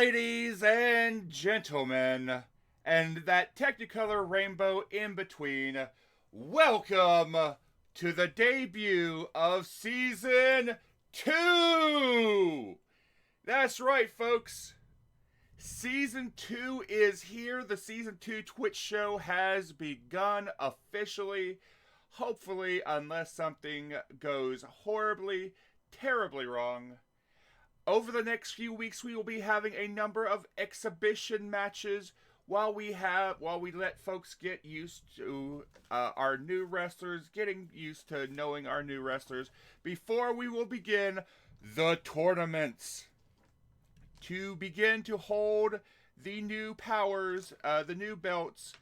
ladies and gentlemen, and that Technicolor rainbow in between, welcome to the debut of Season 2! That's right, folks. Season 2 is here. The Season 2 Twitch show has begun officially. Hopefully, unless something goes horribly, terribly wrong. Over the next few weeks, we will be having a number of exhibition matches while we let folks get used to our new wrestlers, getting used to knowing our new wrestlers before we will begin the tournaments to begin to hold the new powers, the new belts.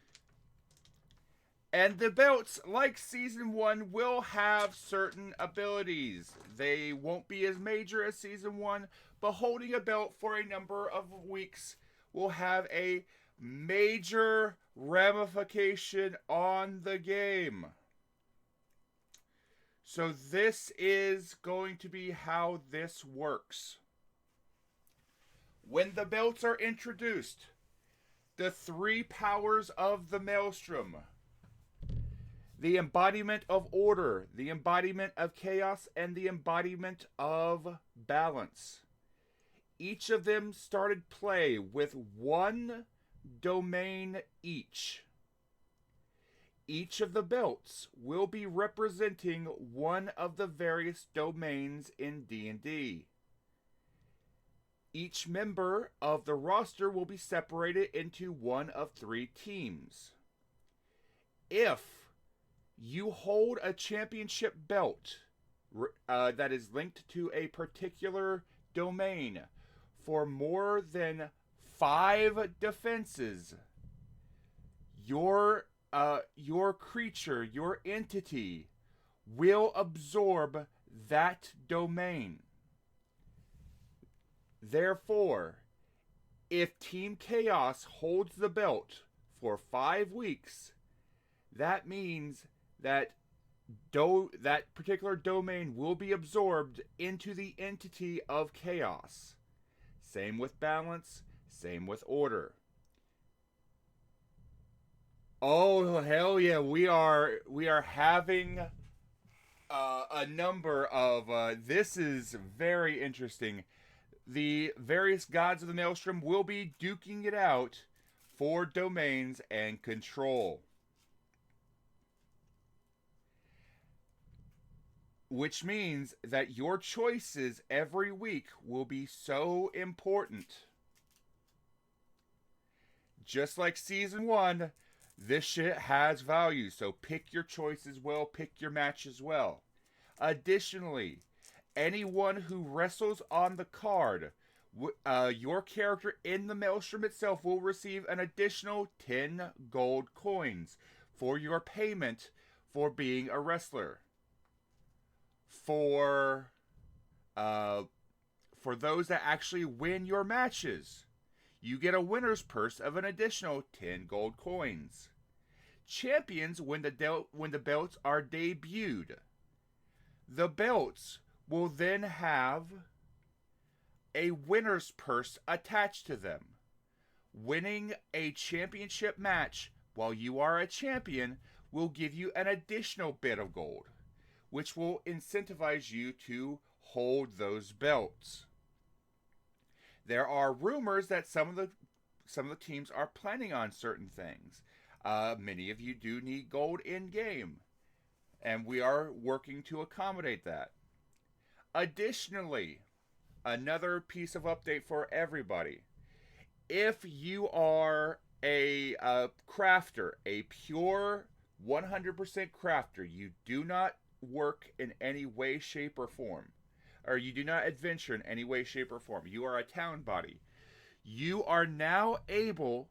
And the belts, like Season 1, will have certain abilities. They won't be as major as Season 1, but holding a belt for a number of weeks will have a major ramification on the game. So this is going to be how this works. When the belts are introduced, the three powers of the Maelstrom, the embodiment of order, the embodiment of chaos, and the embodiment of balance. Each of them started play with one domain each. Each of the belts will be representing one of the various domains in D&D. Each member of the roster will be separated into one of three teams. If you hold a championship belt that is linked to a particular domain for more than 5 defenses, your creature, your entity, will absorb that domain. Therefore, if Team Chaos holds the belt for 5 weeks, that means that that particular domain will be absorbed into the entity of chaos. Same with balance, same with order. Oh, hell yeah, we are having a number of this is very interesting. The various gods of the Maelstrom will be duking it out for domains and control. Which means that your choices every week will be so important. Just like Season 1, this shit has value, so pick your choices well, pick your matches well. Additionally, anyone who wrestles on the card, your character in the Maelstrom itself will receive an additional 10 gold coins for your payment for being a wrestler. For those that actually win your matches, you get a winner's purse of an additional 10 gold coins. Champions, when the belts are debuted, the belts will then have a winner's purse attached to them. Winning a championship match while you are a champion will give you an additional bit of gold, which will incentivize you to hold those belts. There are rumors that some of the teams are planning on certain things. Many of you do need gold in game, and we are working to accommodate that. Additionally, another piece of update for everybody. If you are a crafter, a pure 100% crafter, you do not work in any way, shape, or form, or you do not adventure in any way, shape, or form, you are a town body, you are now able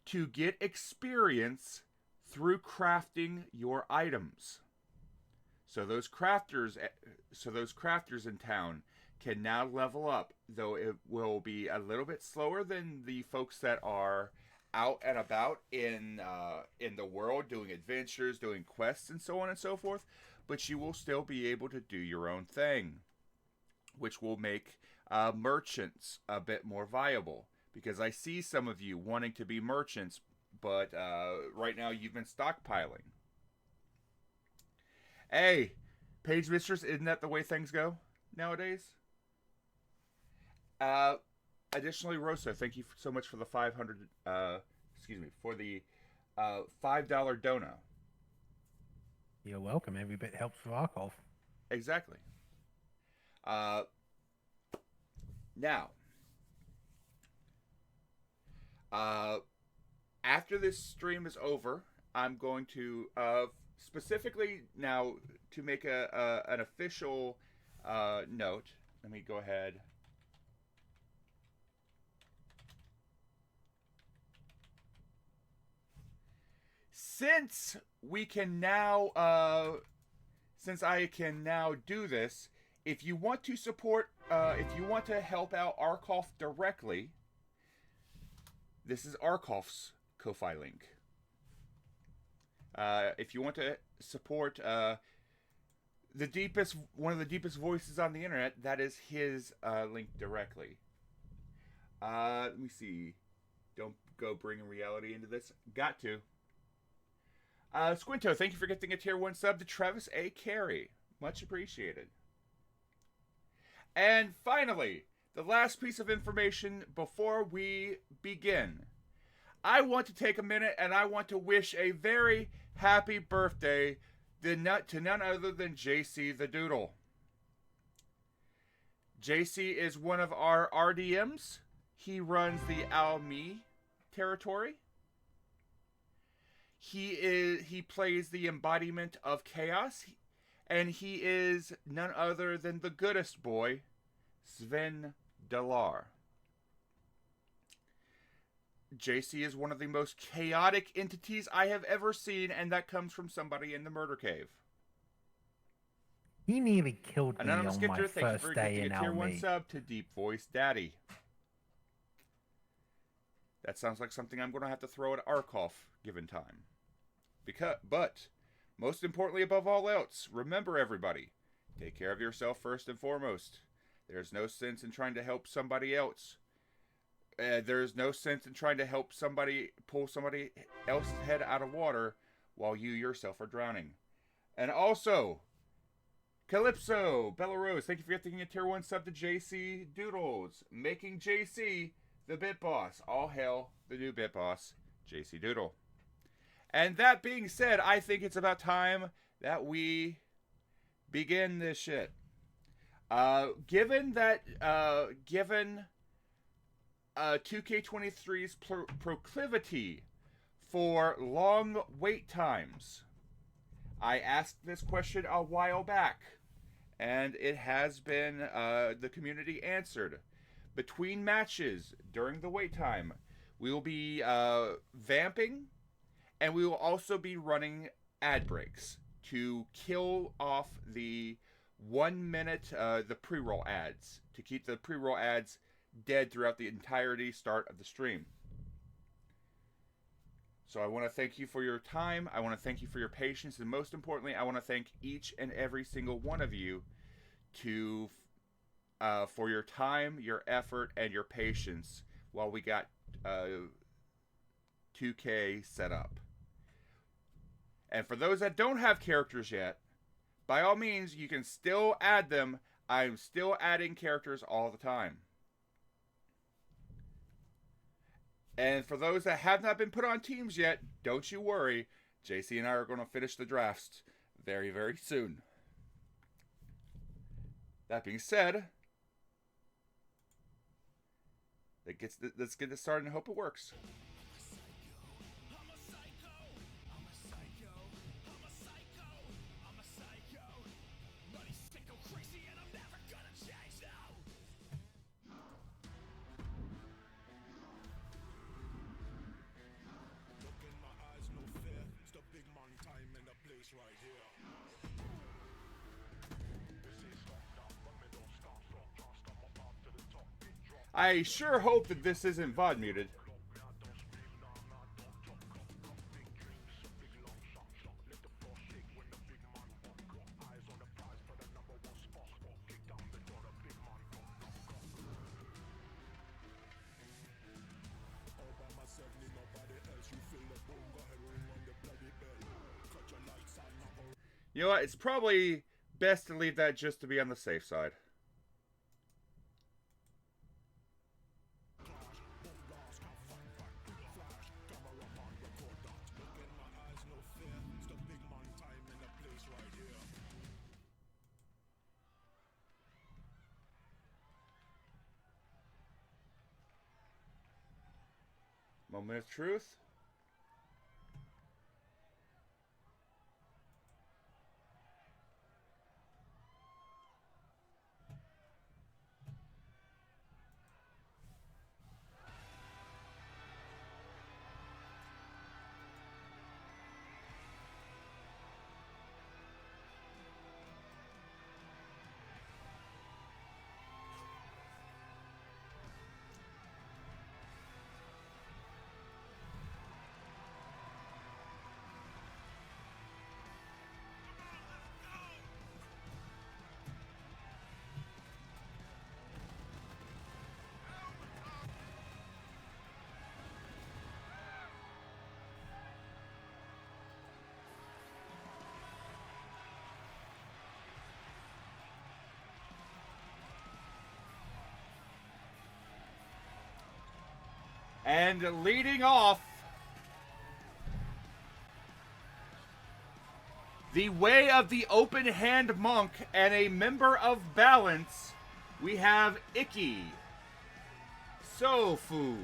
to get experience through crafting your items. So those crafters in town can now level up, though it will be a little bit slower than the folks that are out and about in the world doing adventures, doing quests, and so on and so forth. But you will still be able to do your own thing, which will make merchants a bit more viable. because I see some of you wanting to be merchants, but right now you've been stockpiling. Hey, Page Mistress, isn't that the way things go nowadays? Additionally, Rosa, thank you so much for the 500. For the $5 dono. You're welcome. Every bit helps with Arcov. Exactly. Now, after this stream is over, I'm going to specifically now to make an official note. Let me go ahead. Since we can now, since I can now do this, if you want to support, if you want to help out Arkoff directly, this is Arkoff's Ko-Fi link. If you want to support one of the deepest voices on the internet, that is his link directly. Let me see. Don't go bringing reality into this. Got to. Squinto, thank you for getting a tier 1 sub to Travis A. Carey. Much appreciated. And finally, the last piece of information before we begin. I want to take a minute and I want to wish a very happy birthday to none other than JC the Doodle. JC is one of our RDMs. He runs the Almi territory. He plays the embodiment of chaos, and he is none other than the goodest boy, Sven Delar. JC is one of the most chaotic entities I have ever seen, and that comes from somebody in the murder cave. He nearly killed me Anonymous on Gifter, my thank you first for day getting in a tier 1 Almi. sub to Deep Voice Daddy. That sounds like something I'm going to have to throw at Arkoff given time. But, most importantly above all else, remember everybody, take care of yourself first and foremost. There's no sense in trying to help somebody else. There's no sense in trying to help somebody pull somebody else's head out of water while you yourself are drowning. And also, Calypso, Belarus, thank you for getting a tier 1 sub to JC Doodles, making JC the Bit Boss. All hail the new Bit Boss, JC Doodle. And that being said, I think it's about time that we begin this shit. Given 2K23's proclivity for long wait times, I asked this question a while back, and it has been the community answered. Between matches during the wait time, we will be vamping. And we will also be running ad breaks to kill off the 1 minute, the pre-roll ads, to keep the pre-roll ads dead throughout the entirety start of the stream. So I want to thank you for your time. I want to thank you for your patience. And most importantly, I want to thank each and every single one of you for your time, your effort, and your patience while we got 2K set up. And for those that don't have characters yet, by all means, you can still add them. I'm still adding characters all the time. And for those that have not been put on teams yet, don't you worry. JC and I are going to finish the drafts very, very soon. That being said, let's get this started and hope it works. I sure hope that this isn't VOD muted. You know what? It's probably best to leave that just to be on the safe side. Moment of truth. And leading off the way of the open hand monk and a member of Balance, we have Icky Sofu.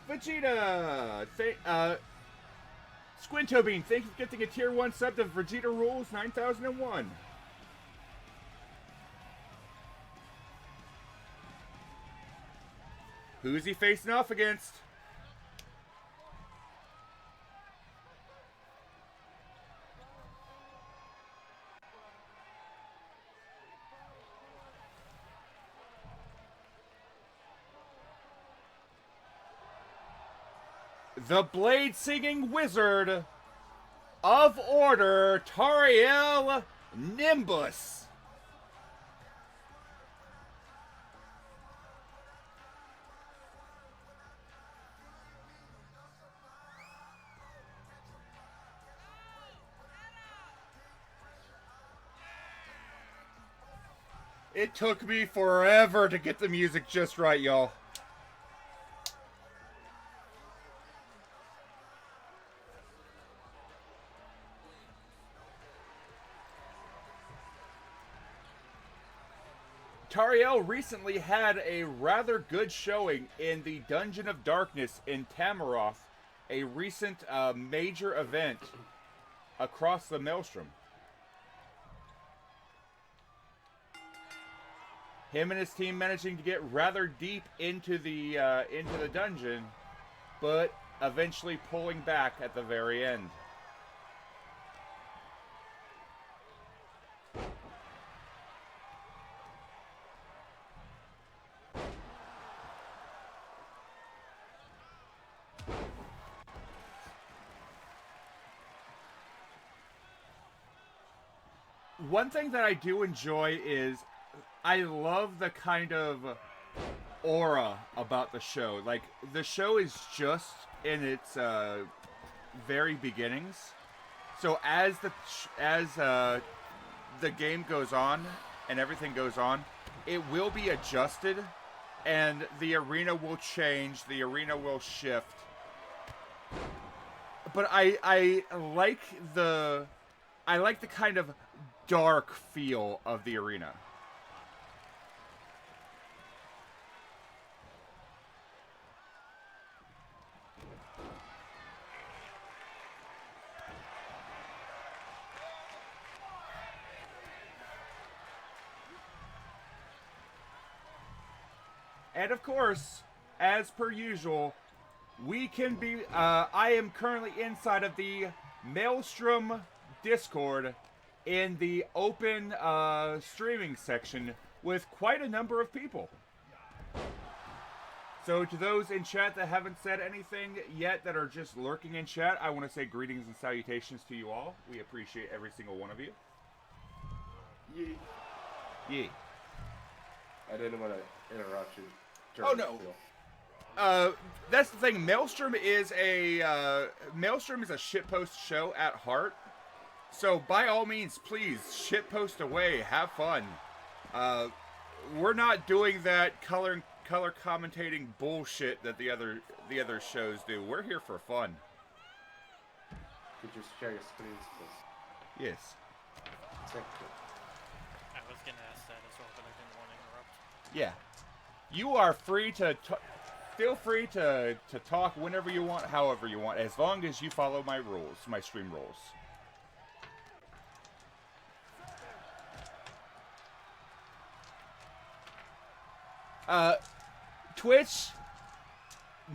Vegeta, Squintobean, thank you for getting a tier 1 sub to Vegeta Rules 9001. Who's he facing off against? The blade singing wizard of order, Tariel Nimbus. It took me forever to get the music just right, y'all. Tariel recently had a rather good showing in the Dungeon of Darkness in Tamaroth, a recent major event across the Maelstrom. Him and his team managing to get rather deep into the dungeon, but eventually pulling back at the very end. One thing that I do enjoy is I love the kind of aura about the show. Like, the show is just in its very beginnings. So as the game goes on and everything goes on, it will be adjusted and the arena will change, the arena will shift. But I like the kind of dark feel of the arena. And of course, as per usual, we can be, I am currently inside of the Maelstrom Discord in the open streaming section with quite a number of people. So to those in chat that haven't said anything yet, that are just lurking in chat, I want to say greetings and salutations to you all. We appreciate every single one of you. Yee. Yee. I didn't want to interrupt you. Oh, no. That's the thing. Maelstrom is a shitpost show at heart. So by all means, please shitpost away. Have fun. We're not doing that color commentating bullshit that the other shows do. We're here for fun. Could you share your screens, please? Yes. Thank you. I was gonna ask that as well, but I didn't want to interrupt. Yeah. You are free to feel free to talk whenever you want, however you want, as long as you follow my rules, my stream rules. Twitch,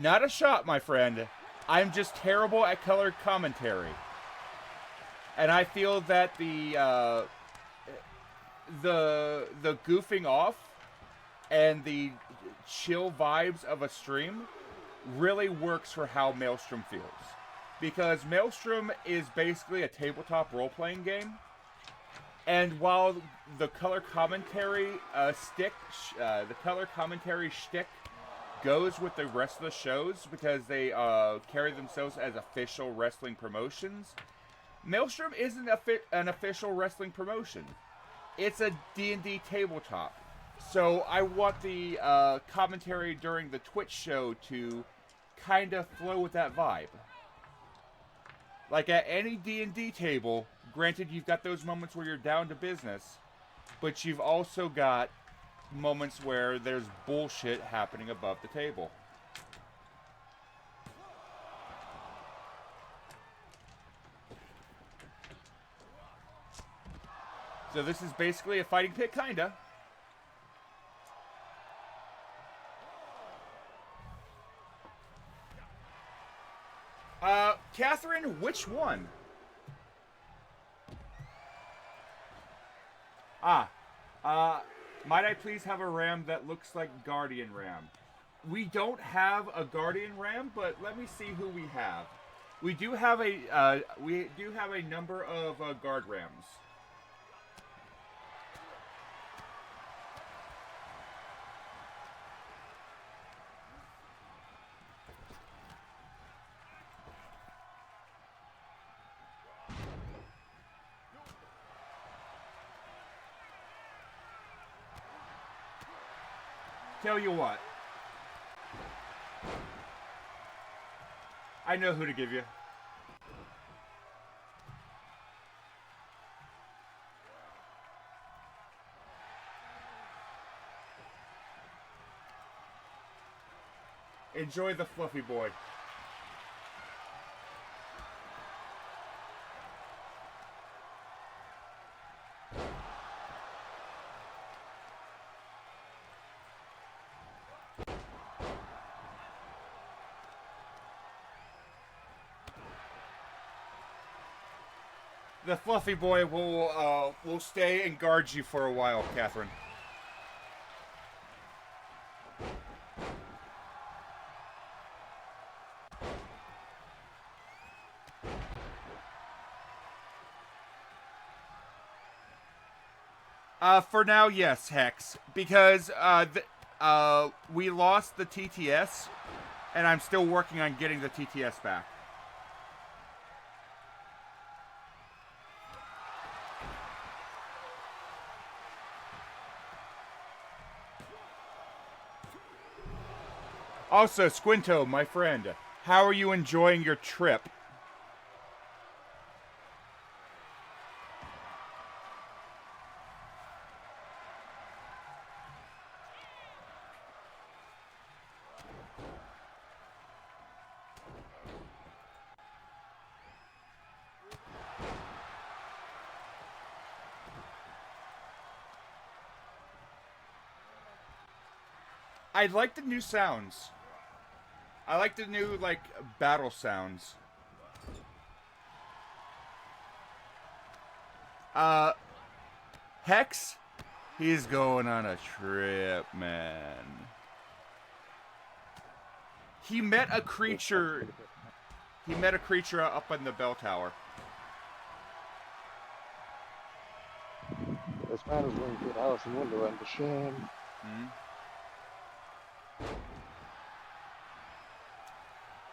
not a shot, my friend. I'm just terrible at color commentary. And I feel that the goofing off and the chill vibes of a stream really works for how Maelstrom feels. Because Maelstrom is basically a tabletop role-playing game. And while the color commentary shtick goes with the rest of the shows because they carry themselves as official wrestling promotions, Maelstrom isn't an official wrestling promotion. It's a D&D tabletop. So I want the commentary during the Twitch show to kind of flow with that vibe. Like at any D&D table, granted you've got those moments where you're down to business, but you've also got moments where there's bullshit happening above the table. So this is basically a fighting pit, kinda. Catherine, which one? Might I please have a ram that looks like Guardian Ram? We don't have a Guardian Ram, but let me see who we have. We do have a number of Guard Rams. Tell you what. I know who to give you. Enjoy the fluffy boy. The fluffy boy will stay and guard you for a while, Catherine. For now, yes, Hex, because we lost the TTS, and I'm still working on getting the TTS back. Also, Squinto, my friend, how are you enjoying your trip? I like the new sounds. I like the new, like, battle sounds. Hex? He's going on a trip, man. He met a creature. He met a creature up on the bell tower. This man is going to Alice in Wonderland to shame. Hmm?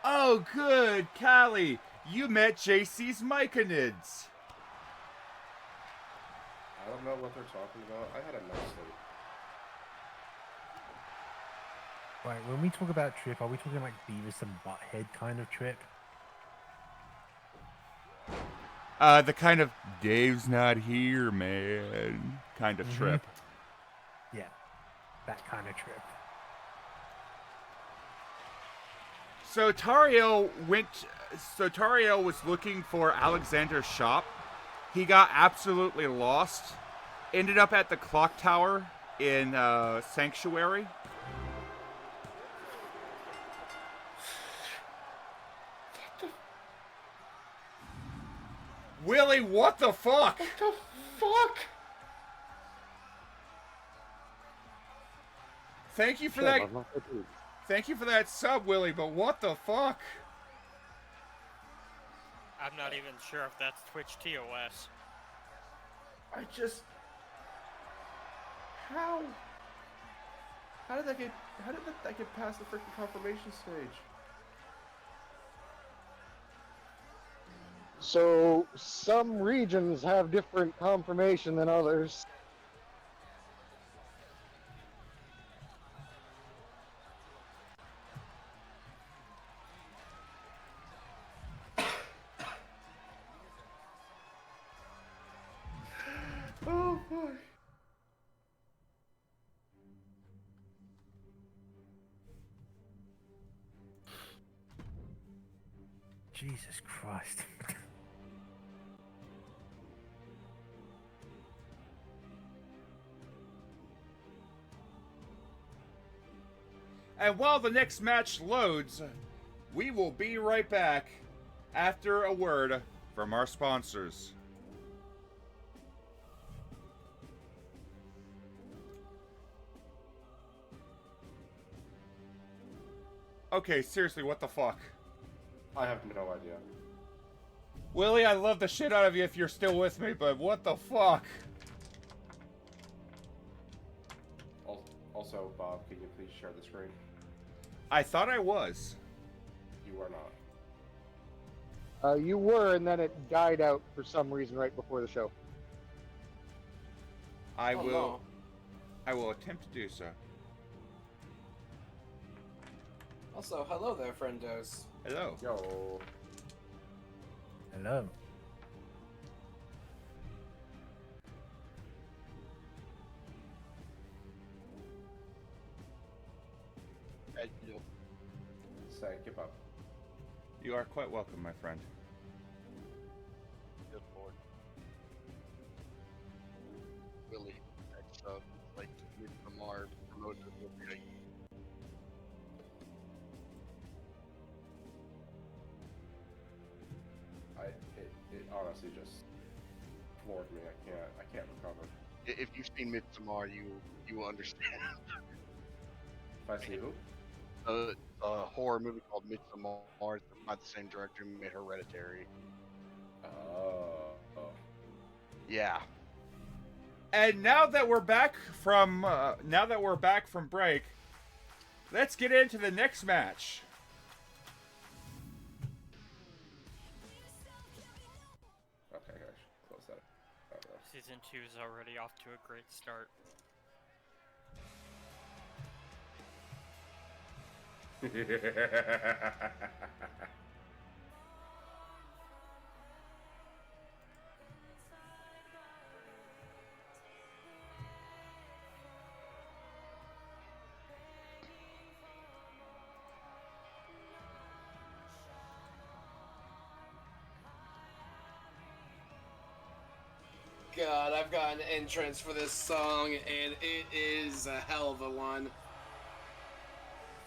Oh, good, Callie. You met JC's Myconids. I don't know what they're talking about. I had a nice sleep. Right, when we talk about trip, are we talking like Beavis and Butthead kind of trip? The kind of Dave's not here, man kind of trip. Yeah, that kind of trip. So Tariel was looking for Alexander's shop. He got absolutely lost. Ended up at the clock tower in Sanctuary. Willie, what the fuck? What the fuck? Thank you for that. Thank you for that sub, Willie, but what the fuck? I'm not even sure if that's Twitch TOS. I just... How did that get past the freaking confirmation stage? So some regions have different confirmation than others. Oh boy. Jesus Christ. And while the next match loads, we will be right back after a word from our sponsors. Okay, seriously, what the fuck? I have no idea. Willie, I love the shit out of you if you're still with me, but what the fuck? Also, Bob, can you please share the screen? I thought I was. You are not. You were, and then it died out for some reason right before the show. I Oh, will. no. I will attempt to do so. Also, hello there, friendos. Hello. Yo. Hello. Say, give up. You are quite welcome, my friend. Good lord. Really, that's like Lamar promoted the It honestly just floored me. I can't recover. If you've seen Midsommar, you will understand. If I see who? A horror movie called Midsommar. It's by the same director who made Hereditary. Oh. Yeah. And now that we're back from break, let's get into the next match. Okay, guys, close that. Season 2 is already off to a great start. God, I've got an entrance for this song, and it is a hell of a one.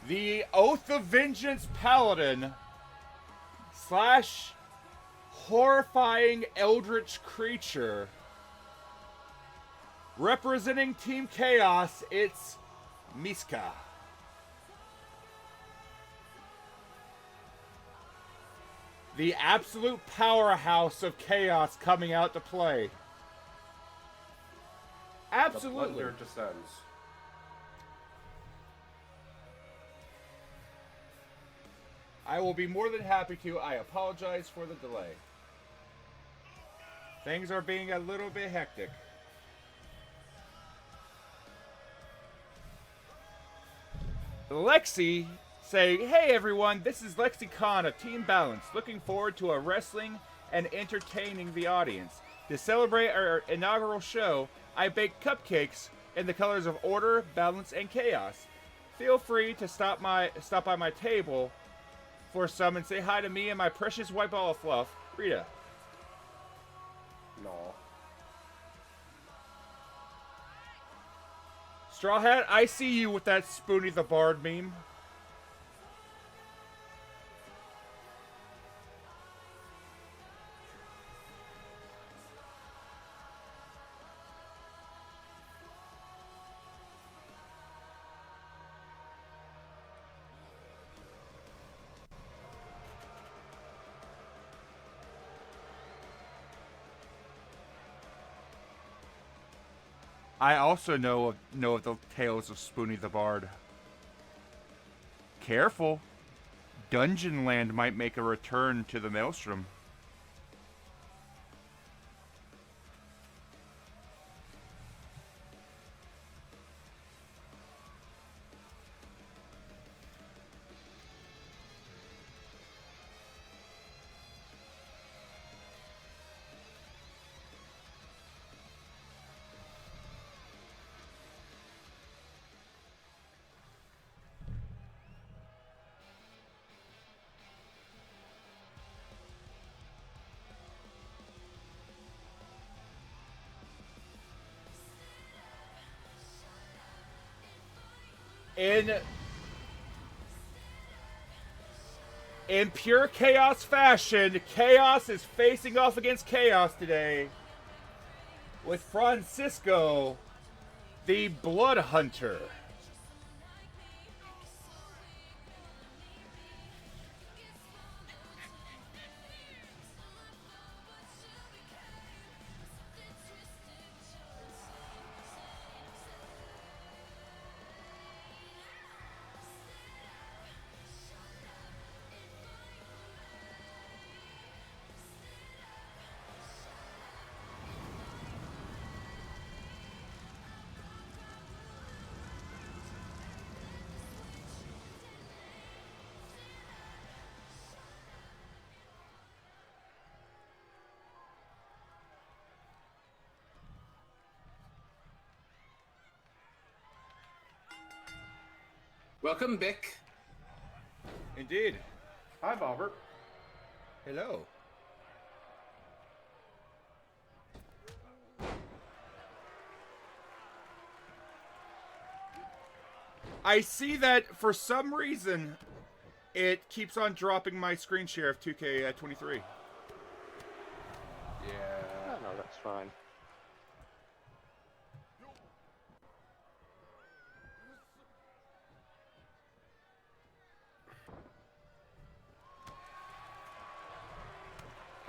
The Oath of Vengeance Paladin / horrifying eldritch creature. Representing Team Chaos, it's Miska. The absolute powerhouse of Chaos coming out to play. The Absolutely. plunder descends. I will be more than happy to. I apologize for the delay. Things are being a little bit hectic. Lexi saying, "Hey everyone, this is Lexi Khan of Team Balance. Looking forward to a wrestling and entertaining the audience. To celebrate our inaugural show, I baked cupcakes in the colors of order, balance, and chaos. Feel free to stop by my table for some and say hi to me and my precious white ball of fluff, Rita." No. Straw Hat, I see you with that Spoonie the Bard meme. I also know of the tales of Spoonie the Bard. Careful. Dungeon Land might make a return to the Maelstrom. In pure chaos fashion, chaos is facing off against chaos today with Francisco, the Blood Hunter. Welcome, Bick. Indeed. Hi, Bobbert. Hello. I see that for some reason it keeps on dropping my screen share of 2K23. Yeah. Oh, no, that's fine.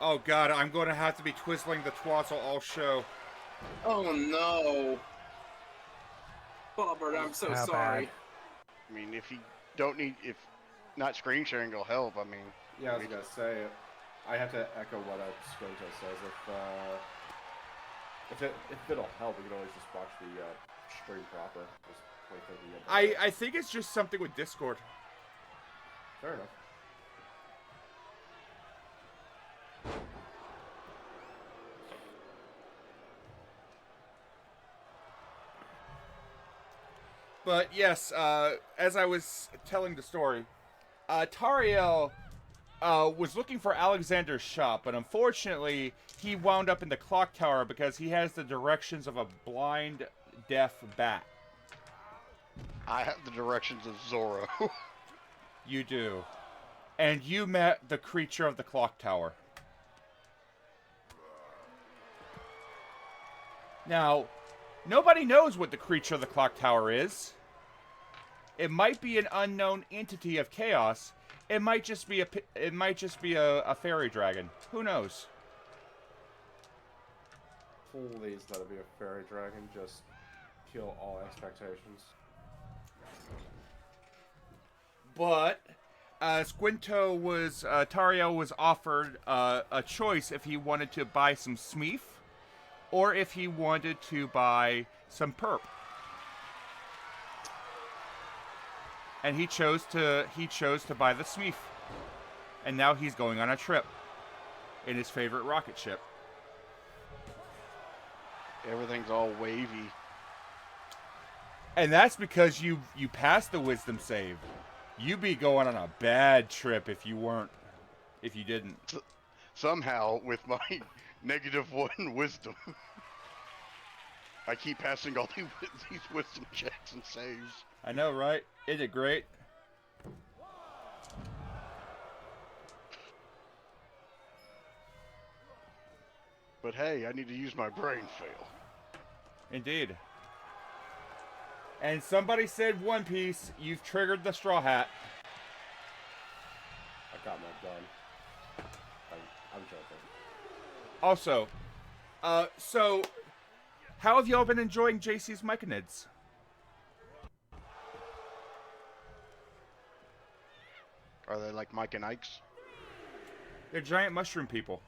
Oh god, I'm going to have to be twizzling the twazzle all show. Oh no. Bobbert, I'm so How sorry. bad? I mean, if you don't need, if not screen sharing will help, I mean. Yeah, I was gonna say, I have to echo what Skonto says. If it'll help, we can always just watch the stream proper. Just wait for the. I think it's just something with Discord. Fair enough. But yes, as I was telling the story, Tariel was looking for Alexander's shop, but unfortunately, he wound up in the clock tower because he has the directions of a blind, deaf bat. I have the directions of Zorro. You do. And you met the creature of the clock tower. Now, nobody knows what the creature of the clock tower is. It might be an unknown entity of chaos. It might just be a fairy dragon. Who knows? Please let it be a fairy dragon. Just kill all expectations. But Squinto was Tario was offered a choice if he wanted to buy some Smeef or if he wanted to buy some perp. And he chose to buy the Smeef. And now he's going on a trip in his favorite rocket ship. Everything's all wavy. And that's because you passed the wisdom save. You'd be going on a bad trip if you didn't. Somehow, with my -1 wisdom, I keep passing all these wisdom checks and saves. I know, right? Isn't it great? But hey, I need to use my brain fail. Indeed. And somebody said One Piece, you've triggered the Straw Hat. I got my gun. I'm joking. Also, so, how have y'all been enjoying JC's Myconids? Are they like Mike and Ike's? They're giant mushroom people.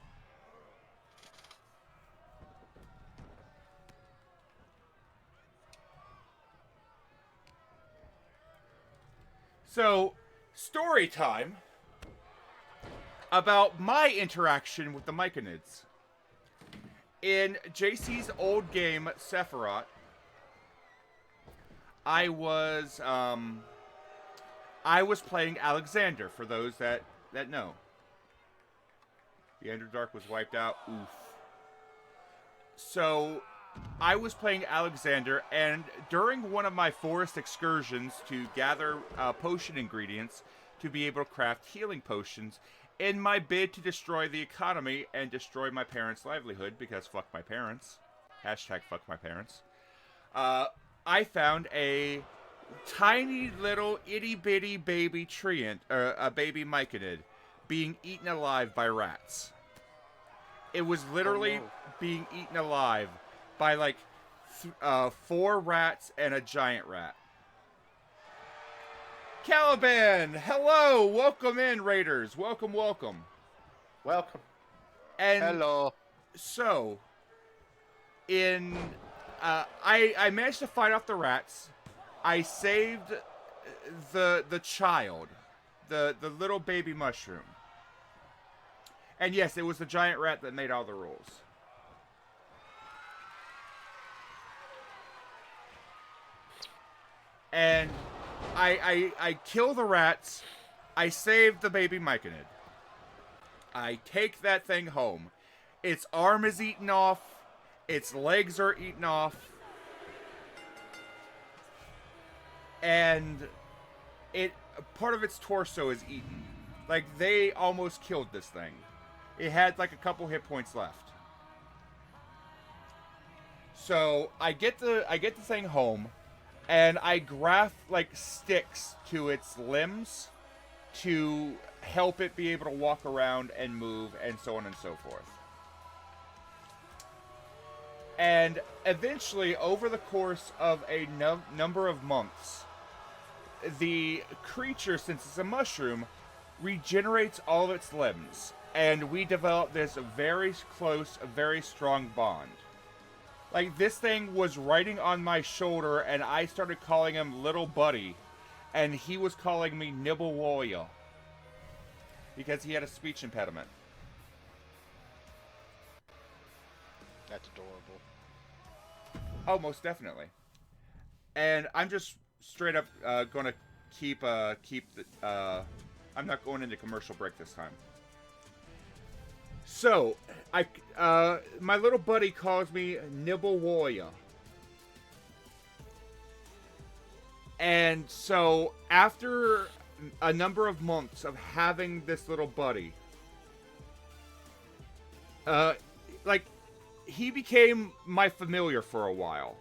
So, story time about my interaction with the Myconids. In JC's old game, Sephiroth, I was playing Alexander, for those that know. The Underdark was wiped out. Oof. So, I was playing Alexander, and during one of my forest excursions to gather potion ingredients to be able to craft healing potions, in my bid to destroy the economy and destroy my parents' livelihood, because fuck my parents, hashtag fuck my parents, I found a tiny little itty-bitty baby treant, a baby myconid, being eaten alive by rats. It was literally being eaten alive by like 4 rats and a giant rat. Caliban, hello, welcome in, Raiders, welcome. Welcome. And Hello. so, I managed to fight off the rats. I saved the child, the little baby mushroom. And yes, it was the giant rat that made all the rules. And I kill the rats. I save the baby myconid. I take that thing home. Its arm is eaten off. Its legs are eaten off. And part of its torso is eaten. Like, they almost killed this thing. It had like a couple hit points left. So I get the thing home, and I graft like sticks to its limbs to help it be able to walk around and move and so on and so forth. And eventually, over the course of a number of months, the creature, since it's a mushroom, regenerates all of its limbs. And we develop this very close, very strong bond. Like, this thing was riding on my shoulder, and I started calling him Little Buddy. And he was calling me Nibble Warrior. Because he had a speech impediment. That's adorable. Oh, most definitely. And I'm just straight up gonna keep the... I'm not going into commercial break this time. So, my little buddy calls me Nibble Warrior. And so, after a number of months of having this little buddy, he became my familiar for a while.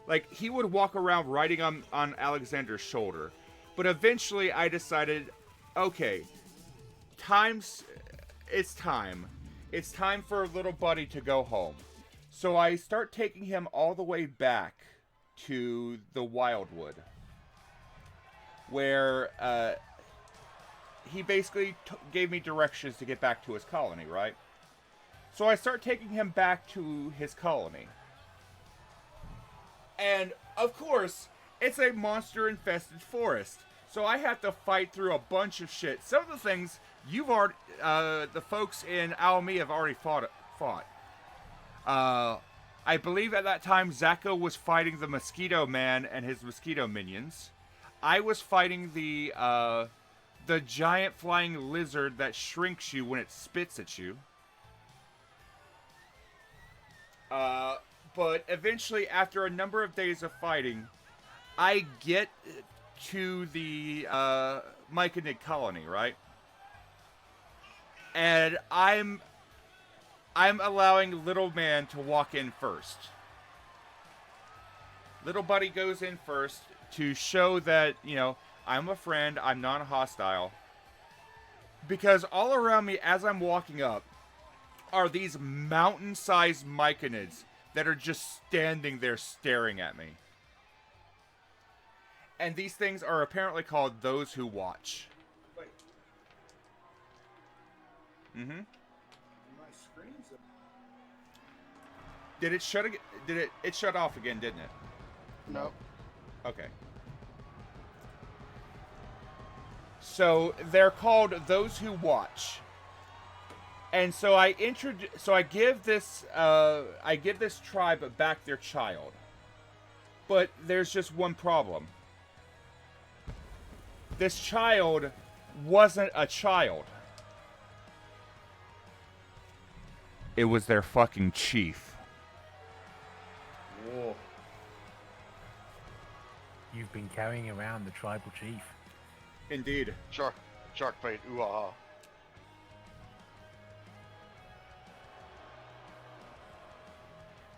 Like, he would walk around riding on Alexander's shoulder. But eventually I decided, okay, it's time. It's time for little buddy to go home. So I start taking him all the way back to the Wildwood, where he basically gave me directions to get back to his colony, right? So I start taking him back to his colony. And, of course, it's a monster-infested forest. So I have to fight through a bunch of shit. Some of the things you've already, the folks in Almi have already fought. I believe at that time Zako was fighting the Mosquito Man and his mosquito minions. I was fighting the giant flying lizard that shrinks you when it spits at you. But eventually, after a number of days of fighting, I get to the Myconid colony, right? And I'm allowing Little Man to walk in first. Little Buddy goes in first to show that, you know, I'm a friend, I'm non-hostile. Because all around me, as I'm walking up, are these mountain-sized Myconids that are just standing there staring at me. And these things are apparently called Those Who Watch. Wait. Mm-hmm. My screen's up. Did it shut again? It shut off again, didn't it? No. Okay. So they're called Those Who Watch. And so I give this tribe back their child. But there's just one problem. This child wasn't a child. It was their fucking chief. Whoa. You've been carrying around the tribal chief. Indeed. Shark bait. Ooh ah.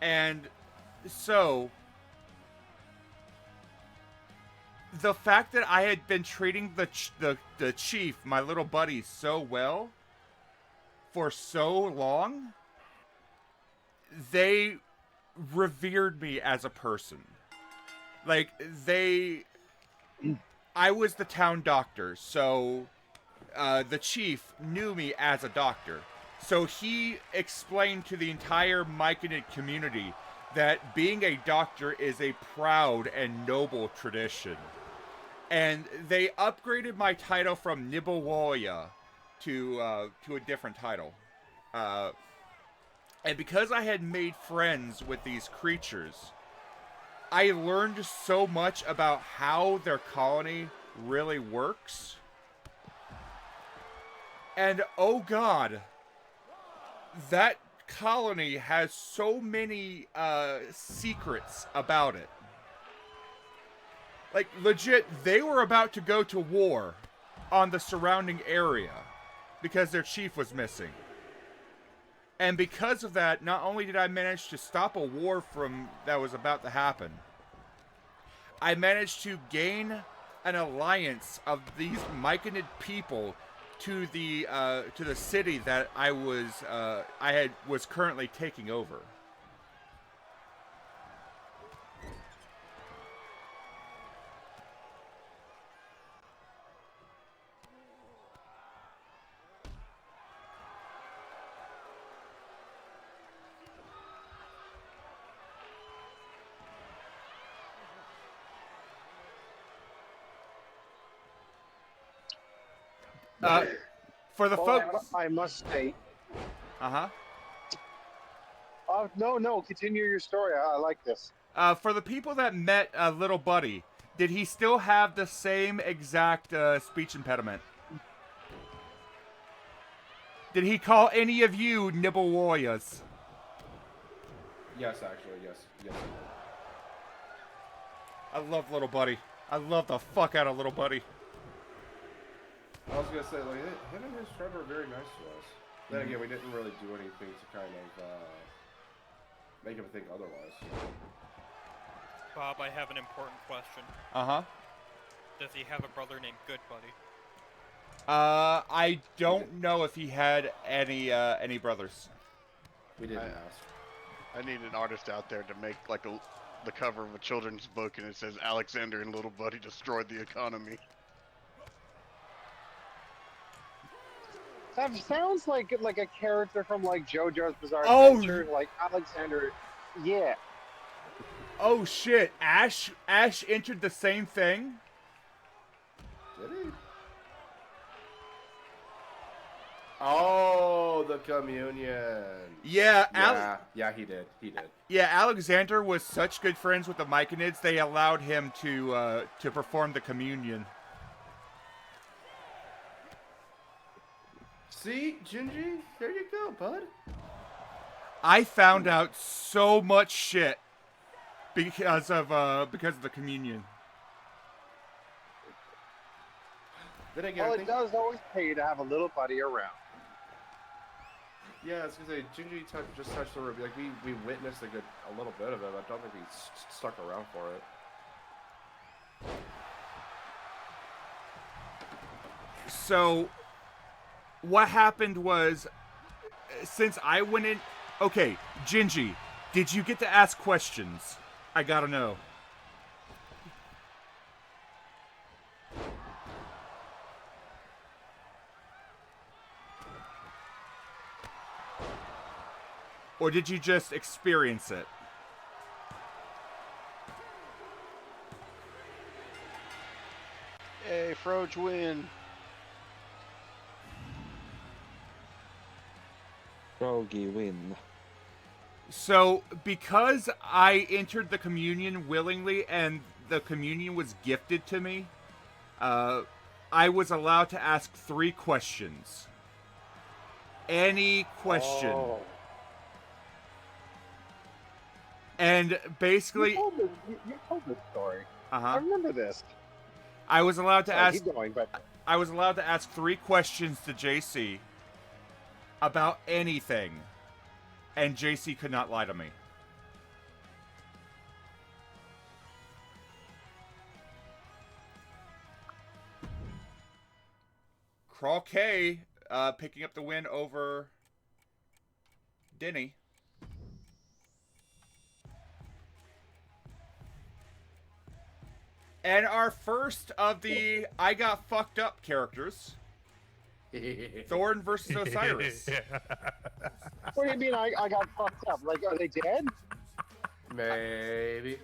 And so, the fact that I had been treating the chief, my little buddy, so well for so long, they revered me as a person. Like, I was the town doctor, so the chief knew me as a doctor. So he explained to the entire Myconid community that being a doctor is a proud and noble tradition. And they upgraded my title from Nibelwoya to a different title. And because I had made friends with these creatures, I learned so much about how their colony really works. And oh god, that colony has so many secrets about it. Like, legit, they were about to go to war on the surrounding area because their chief was missing. And because of that, not only did I manage to stop a war that was about to happen, I managed to gain an alliance of these Myconid people to the city that I was currently taking over. For the Well, folks, I must state. uh-huh. No, continue your story. I like this. For the people that met Little Buddy, did he still have the same exact speech impediment? Did he call any of you Nibelwoyas? Yes, actually, yes. I love Little Buddy. I love the fuck out of Little Buddy. I was gonna say, like, him and his friend were very nice to us. Then again, we didn't really do anything to kind of make him think otherwise. Bob, I have an important question. Uh-huh. Does he have a brother named Good Buddy? I don't know if he had any brothers. We didn't ask. I need an artist out there to make like the cover of a children's book and it says Alexander and Little Buddy destroyed the economy. That sounds like a character from like JoJo's Bizarre Oh. Adventure, like Alexander. Yeah. Oh shit! Ash entered the same thing. Did he? Oh, the communion. Yeah, Yeah, he did. He did. Yeah, Alexander was such good friends with the Myconids, they allowed him to perform the communion. See, Gingy? There you go, bud. I found out so much shit because of the communion. Then again, Well, I it think, does always pay to have a little buddy around. yeah, I was gonna say, Gingy just touched the review. Like we witnessed a little bit of it. I don't think he stuck around for it. So, what happened was, since I went in... Okay, Gingy, did you get to ask questions? I gotta know. Or did you just experience it? Hey, Froge win. Frogy win. So, because I entered the communion willingly and the communion was gifted to me, I was allowed to ask 3 questions. Any question. Oh. And basically... You told this story. I Uh-huh. remember this. I was allowed to ask... Keep going, but I was allowed to ask 3 questions to JC about anything. And JC could not lie to me. Crawl K picking up the win over Denny. And our first of the I got fucked up characters. Thorn versus Osiris. what do you mean I got fucked up? Like, are they dead? Maybe.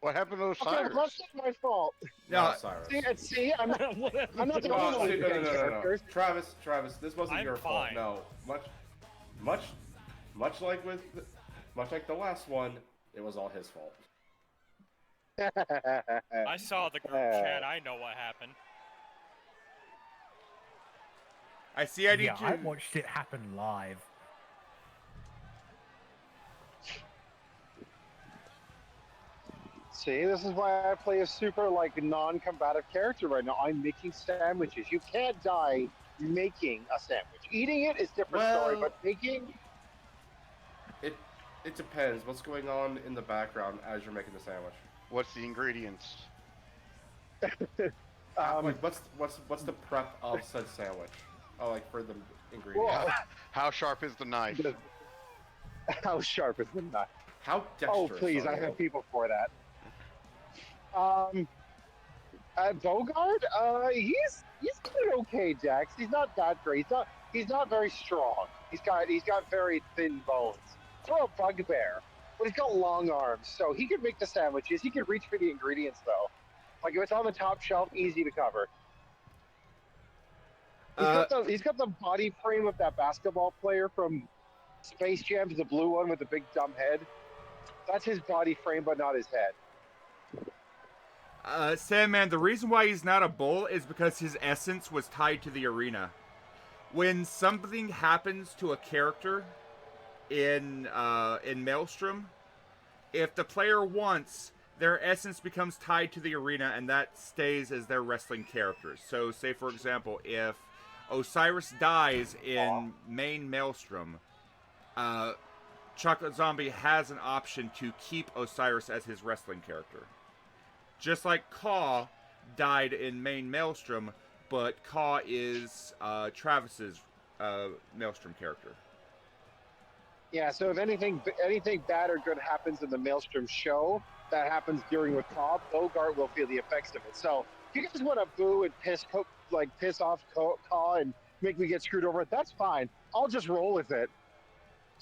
What happened to Okay, Osiris? that's not my fault. No, Cyrus. See, I'm not the only Oh, one see, with no, dead no, characters. Travis, this wasn't I'm your fine. fault. No, much like the last one, it was all his fault. I saw the group chat. I know what happened. I see I need Yeah, to... I watched it happen live. See, this is why I play a super like non-combative character right now. I'm making sandwiches. You can't die making a sandwich. Eating it is a different story, Well- but making It depends. What's going on in the background as you're making the sandwich? What's the ingredients? Like, what's the prep of said sandwich? Oh, like for the ingredients. well, How sharp is the knife? how sharp is the knife? How dexterous? Oh, please, are I you? have people for that. Bogard, he's doing okay, Dex. He's not that great. He's not very strong. He's got very thin bones. Throw a bugbear, but he's got long arms, so he can make the sandwiches. He can reach for the ingredients, though. Like if it's on the top shelf, easy to cover. He's got the body frame of that basketball player from Space Jam, the blue one with the big dumb head. That's his body frame, but not his head. Sandman, the reason why he's not a bull is because his essence was tied to the arena. When something happens to a character in Maelstrom, if the player wants, their essence becomes tied to the arena, and that stays as their wrestling characters. So, say for example, if Osiris dies in main Maelstrom, Chocolate Zombie has an option to keep Osiris as his wrestling character. Just like Caw died in main Maelstrom, but Caw is Travis's Maelstrom character. Yeah, so if anything bad or good happens in the Maelstrom show, that happens during with Caw, Bogart will feel the effects of it. So if you guys want to boo and piss off Caw and make me get screwed over. That's fine. I'll just roll with it.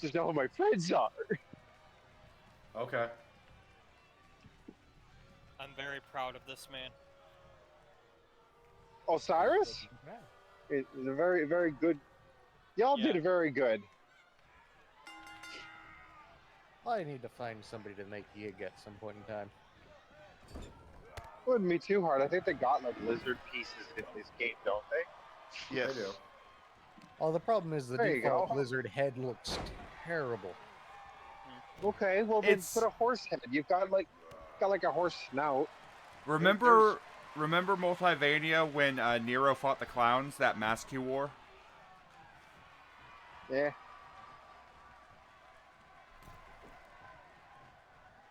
Just know who my friends are. Okay. I'm very proud of this man. Osiris? It's a very, very good. Y'all Yeah. did very good. I need to find somebody to make gig at some point in time. Wouldn't be too hard. I think they got like lizard pieces in this game, don't they? Yes. I do. Oh, the problem is the There you default go. lizard head looks terrible. Okay, well then It's- put a horse head. You've got like a horse snout. Remember Multivania when Nero fought the clowns? That mask he wore. Yeah.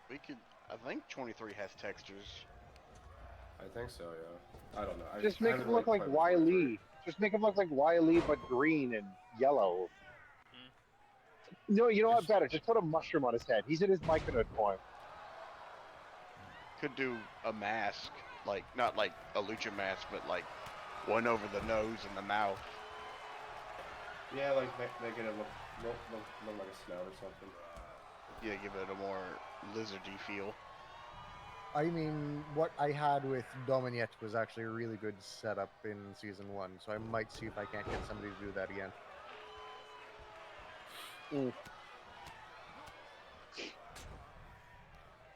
We could. I think 23 has textures. I think so, yeah. I don't know. Just I make haven't him look really like played with Wile E. Just make him look like Wile E, but green and yellow. No, you know what? Better. Just put a mushroom on his head. He's in his Myconid form. Could do a mask, like not like a lucha mask, but like one over the nose and the mouth. Yeah, like making it look like a snout or something. Yeah, give it a more lizardy feel. I mean, what I had with Dominiette was actually a really good setup in Season 1, so I might see if I can't get somebody to do that again.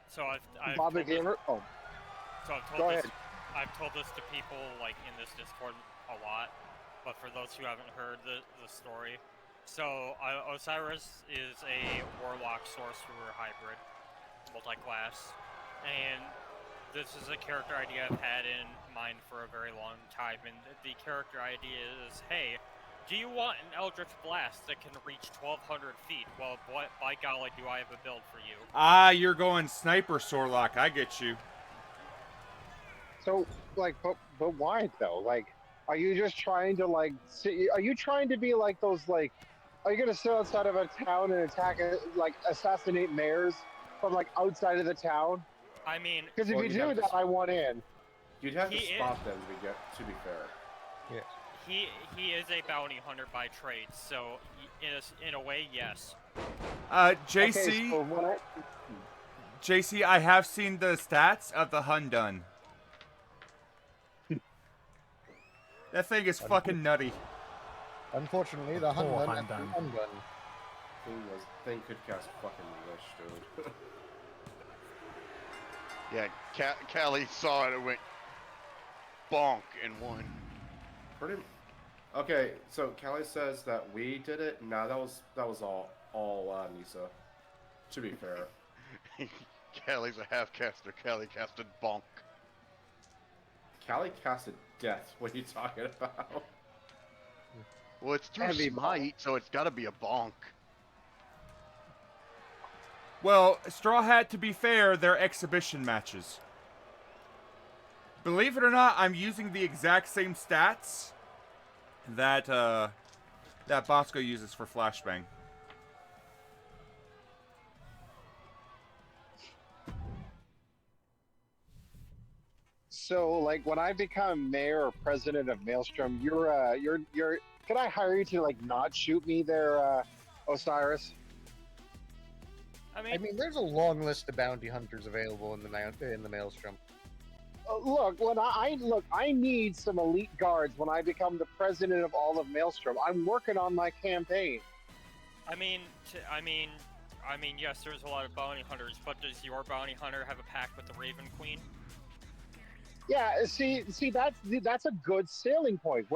So I've Bob the told this, Gamer. Oh, so I've Go told this, ahead. I've told this to people like in this Discord a lot, but for those who haven't heard the story, so Osiris is a warlock sorcerer hybrid, multi-class, and this is a character idea I've had in mind for a very long time. And the character idea is, hey, do you want an Eldritch Blast that can reach 1,200 feet? Well, by golly, do I have a build for you? Ah, you're going sniper Sorlock. I get you. so like, but why though? Like, are you just trying to like? Are you trying to be like those like? Are you gonna sit outside of a town and attack, like assassinate mayors from like outside of the town? I mean, Because if Well, you you'd do have to that, I want in. You'd have to He spot them to be fair. Yes. he is a bounty hunter by trade, so in a way, yes. JC, Okay, so when I, JC, I have seen the stats of the Hundun. That thing is fucking nutty. Unfortunately, the Poor Hungun and the Hungun. Hungun. Thing could cast fucking wish, dude. Yeah, Callie saw it and went bonk and won. Pretty. Okay, so Callie says that we did it. Nah, that was all Nisa. To be fair. Callie's a half caster. Callie casted bonk. Callie casted death. What are you talking about? Well, it's through Heavy smite, so it's got to be a bonk. Well, Straw Hat, to be fair, they're exhibition matches. Believe it or not, I'm using the exact same stats that that Bosco uses for Flashbang. so like when I become mayor or president of Maelstrom, you're. Can I hire you to like not shoot me there, Osiris? I I mean, there's a long list of bounty hunters available in the Maelstrom. Look, I need some elite guards when I become the president of all of Maelstrom. I'm working on my campaign. I mean, yes, there's a lot of bounty hunters, but does your bounty hunter have a pact with the Raven Queen? Yeah, see, that's a good selling point.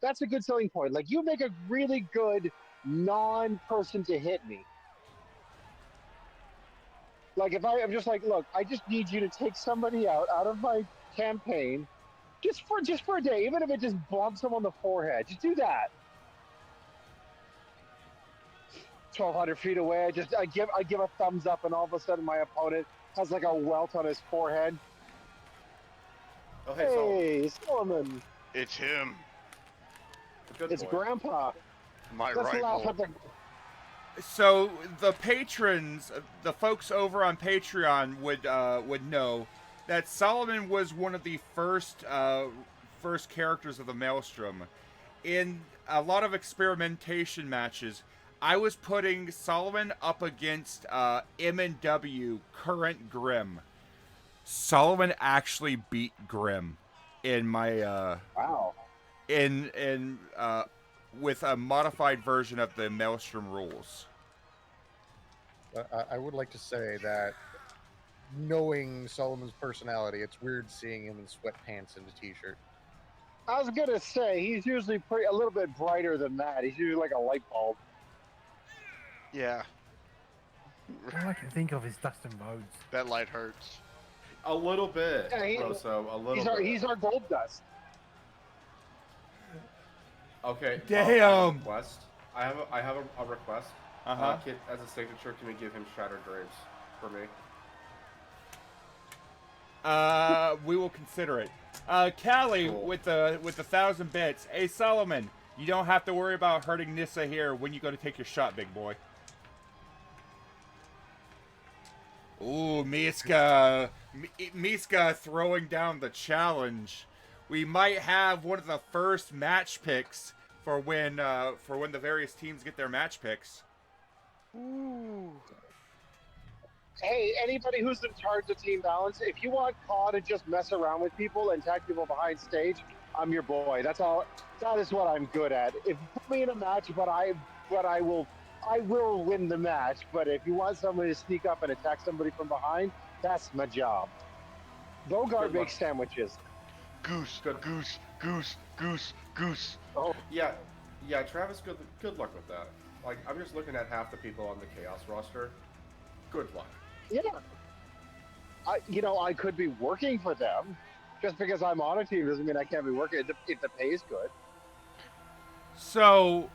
That's a good selling point. Like, you make a really good non-person to hit me. Like, if I'm just like, look, I just need you to take somebody out of my campaign, just for a day, even if it just bumps them on the forehead. Just do that. 1,200 feet away, I give a thumbs up, and all of a sudden my opponent has like a welt on his forehead. Oh, hey, so Hey, Solomon, It's him, good it's point. Grandpa. my Let's laugh rival. at the. So the patrons, the folks over on Patreon would know that Solomon was one of the first characters of the Maelstrom, in a lot of experimentation matches, I was putting Solomon up against M&W current Grim. Solomon actually beat Grim in my Wow. in with a modified version of the Maelstrom rules. I would like to say that knowing Solomon's personality, it's weird seeing him in sweatpants and a t-shirt. I was gonna say he's usually a little bit brighter than that. He's usually like a light bulb. Yeah, All I can think of is Dustin Rhodes. that light hurts. A little bit, Yeah, Rosso, a little bit. He's our gold dust. Okay. Damn. I have a request. Uh-huh. As a signature, can we give him Shattered Graves for me? We will consider it. Callie Cool. with the 1,000 bits. Hey Solomon, you don't have to worry about hurting Nissa here when you go to take your shot, big boy. Ooh, Miska throwing down the challenge. We might have one of the first match picks for when the various teams get their match picks. Ooh. Hey, anybody who's in charge of team balance, if you want Paw to just mess around with people and tag people behind stage, I'm your boy. That's all. That is what I'm good at. If you put me in a match, I will win the match. But if you want somebody to sneak up and attack somebody from behind, that's my job. Bogart Good luck. makes sandwiches. Goose, Good. goose, goose, goose, goose. Oh, Yeah, Travis. Good luck with that. Like, I'm just looking at half the people on the Chaos roster. Good luck. yeah. I could be working for them. Just because I'm on a team doesn't mean I can't be working if the pay is good. So,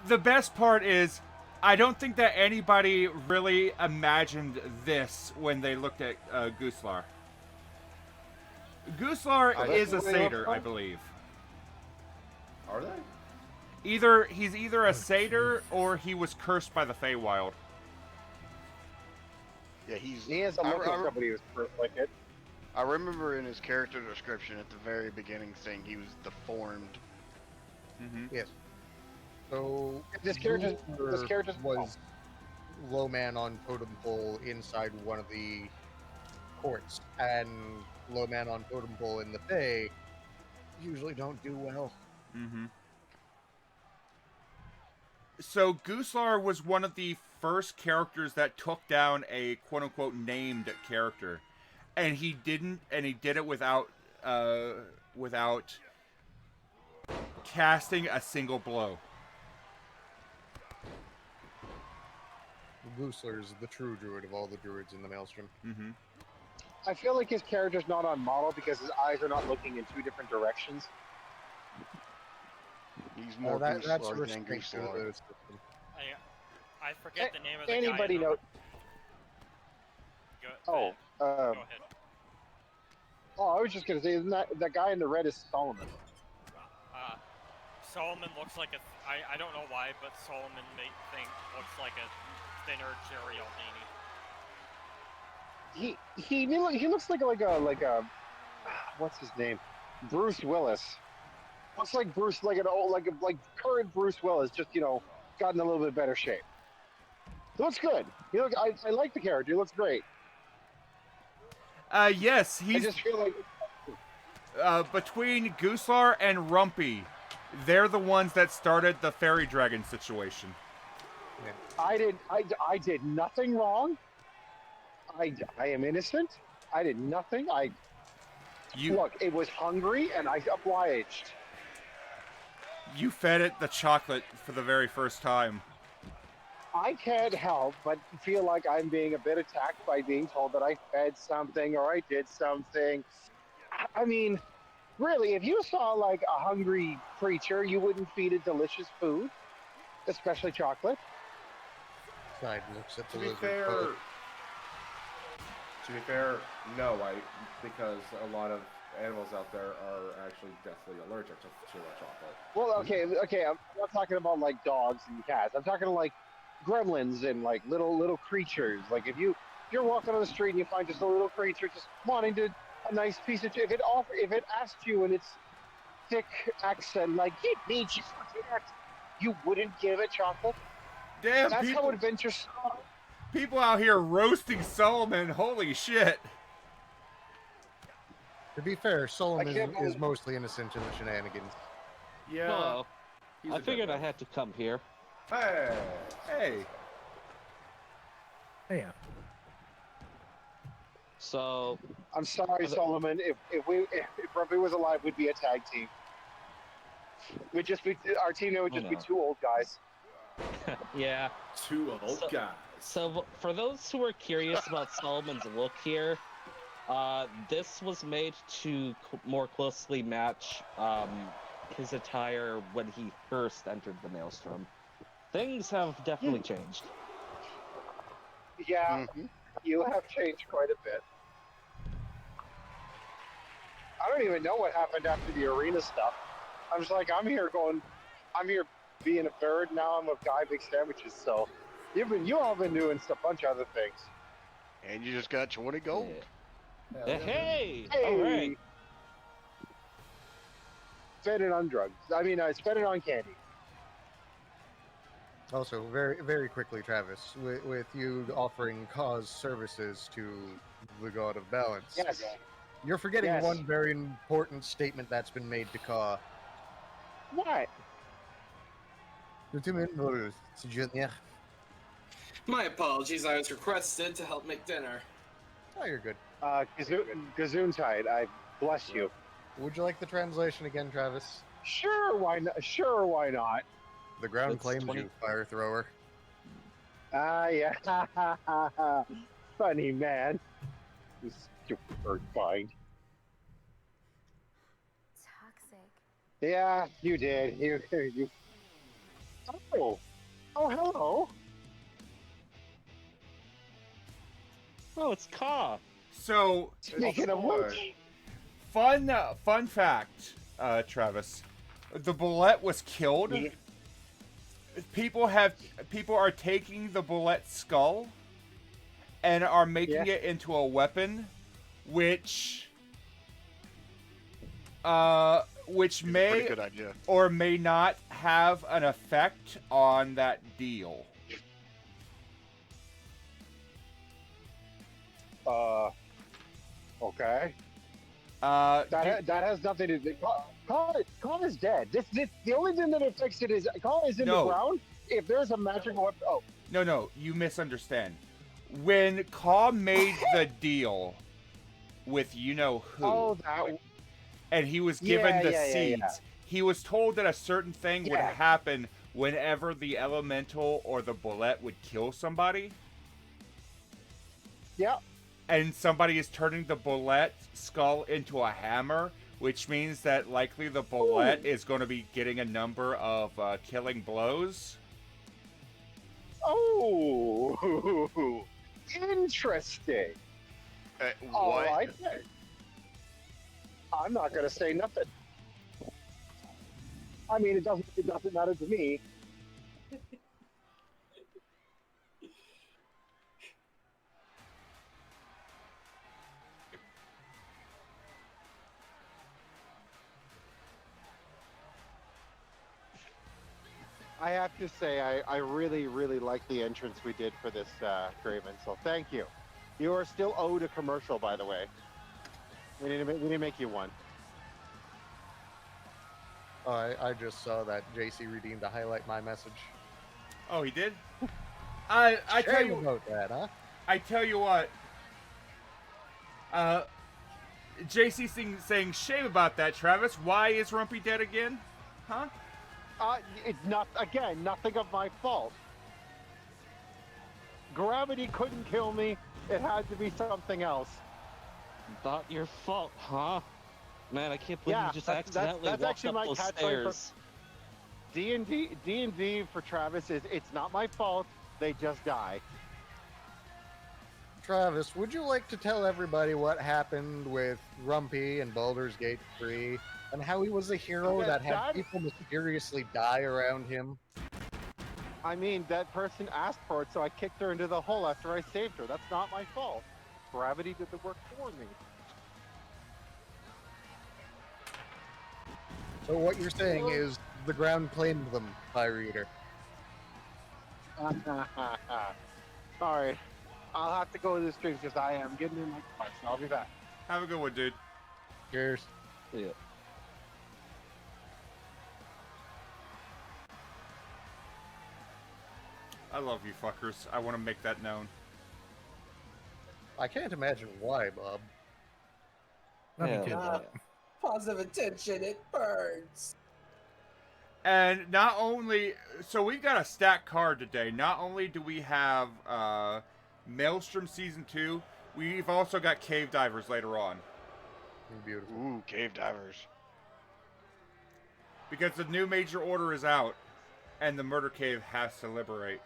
the best part is, I don't think that anybody really imagined this when they looked at Gooselar. Gooselar is a satyr, I believe. Are they? He's either a satyr or he was cursed by the Feywild. Yeah, He has a look of somebody who's like it. I remember in his character description at the very beginning saying he was deformed. Mm-hmm. Yes. So This character was low man on totem pole inside one of the courts, and low man on totem pole in the Fae usually don't do well. Mm-hmm. So Gooselar was one of the first characters that took down a quote-unquote named character, and he did it without casting a single blow. Goosler's the true druid of all the druids in the Maelstrom. Mm-hmm. I feel like his character's not on model because his eyes are not looking in two different directions. He's more that's Gooselar than restricted to Gooselar. the system. I forget the name of the Anybody guy. know? Go ahead. I was just gonna say, isn't that guy in the red is Solomon? Solomon looks like I don't know why, but Solomon looks like a thinner Jerry Aldini. He looks like a what's his name? Bruce Willis. Looks like Bruce, like current Bruce Willis, just gotten a little bit better shape. He looks good. I like the character. He looks great. Yes, I he's just feel like between Gooselar and Rumpy. They're the ones that started the fairy dragon situation. I did nothing wrong. I am innocent. I did nothing. Look, it was hungry and I obliged. You fed it the chocolate for the very first time. I can't help but feel like I'm being a bit attacked by being told that I fed something or I did something. I mean, really, if you saw like a hungry creature, you wouldn't feed it delicious food, especially chocolate. Side looks at the To be lizard. fair, no, because a lot of animals out there are actually deathly allergic to chocolate. Well, okay, I'm not talking about like dogs and cats. I'm talking like gremlins and like little creatures. Like if you're walking on the street and you find just a little creature just wanting a nice piece of if it asked you and it's thick accent, like, "It means you fucking act." You wouldn't give it chocolate? Damn, That's how people, adventures start. people out here roasting Solomon. Holy shit. To be fair, I Solomon can't is believe- mostly innocent in the shenanigans. Yeah. Hello. he's I a good figured I guy. had to come here. Hey. Hey. Hey, yeah. So, I'm sorry, Solomon. If Rumpy was alive, we'd be a tag team. We'd just be our team. Would I just be know. 2 old guys. yeah. Two old So- guys. So, for those who are curious about Solomon's look here, this was made to more closely match his attire when he first entered the Maelstrom. Things have definitely changed. Yeah, Mhm. you have changed quite a bit. I don't even know what happened after the arena stuff. I'm just like, I'm here being a bird. Now I'm a guy big sandwiches. So you all been doing a bunch of other things. And you just got 20 gold. Hell Yeah. yeah. Hey! Hey, Alright. spend it on drugs. I mean, I spend it on candy. Also, very, very quickly, Travis, with you offering cause services to the God of Balance, Yes. you're forgetting Yes. one very important statement that's been made to Ka. What? My apologies. I was requested to help make dinner. Oh, you're good. Gesundheit. I bless you. Would you like the translation again, Travis? Sure, why not? Sure, why not? The ground That's claims 20 you, fire thrower. Ah, yeah. Funny man. You stupid bird find. Toxic. Yeah, you did. You. Oh, hello. Oh, it's Ka! So, Speaking of which, fun fact, Travis. The bullet was killed. Yeah. People are taking the bullet skull and are making Yeah. it into a weapon, which It's a pretty may good idea. or may not have an effect on that deal. okay. Do- That has nothing to do. Colin is dead. The only thing that affects it is Colin is in No. the ground. If there's a magical weapon, No, you misunderstand. When Kaw made the deal with you know who, that. and he was given Yeah, the yeah, yeah, seeds, yeah. he was told that a certain thing would Yeah. happen whenever the elemental or the bullet would kill somebody. Yeah. And somebody is turning the bullet skull into a hammer, which means that likely the bullet is going to be getting a number of killing blows. Oh, interesting. All What? right. I'm not gonna say nothing. I mean, it doesn't matter to me. I have to say, I really, really like the entrance we did for this Graven, so thank you. You are still owed a commercial, by the way. We need to make you one. Oh, I just saw that JC redeemed to highlight my message. Oh, he did? I tell Shame you, about that, huh? I tell you what. JC saying shame about that, Travis. Why is Rumpy dead again? Huh? It's not, again, nothing of my fault. Gravity couldn't kill me. It had to be something else. Not your fault, huh? Man, I can't believe Yeah, you just that's accidentally walked actually up my those catchphrase for- stairs. D&D for Travis is, it's not my fault. They just die. Travis, would you like to tell everybody what happened with Rumpy and Baldur's Gate 3 and how he was a hero Yeah, that had that- people mysteriously die around him? I mean, that person asked for it, so I kicked her into the hole after I saved her. That's not my fault. Gravity did the work for me. So what you're saying is the ground claimed them, by reader. Alright. I'll have to go to the stream because I am getting in my car, so I'll be back. Have a good one, dude. Cheers. Yeah. I love you fuckers. I want to make that known. I can't imagine why, Bob. Love you Yeah. too, Bob. Positive attention, it burns. And not only, so we've got a stacked card today. Not only do we have Maelstrom Season 2, we've also got Cave Divers later on. Beautiful. Ooh, cave divers. Because the new major order is out, and the Murder Cave has to liberate.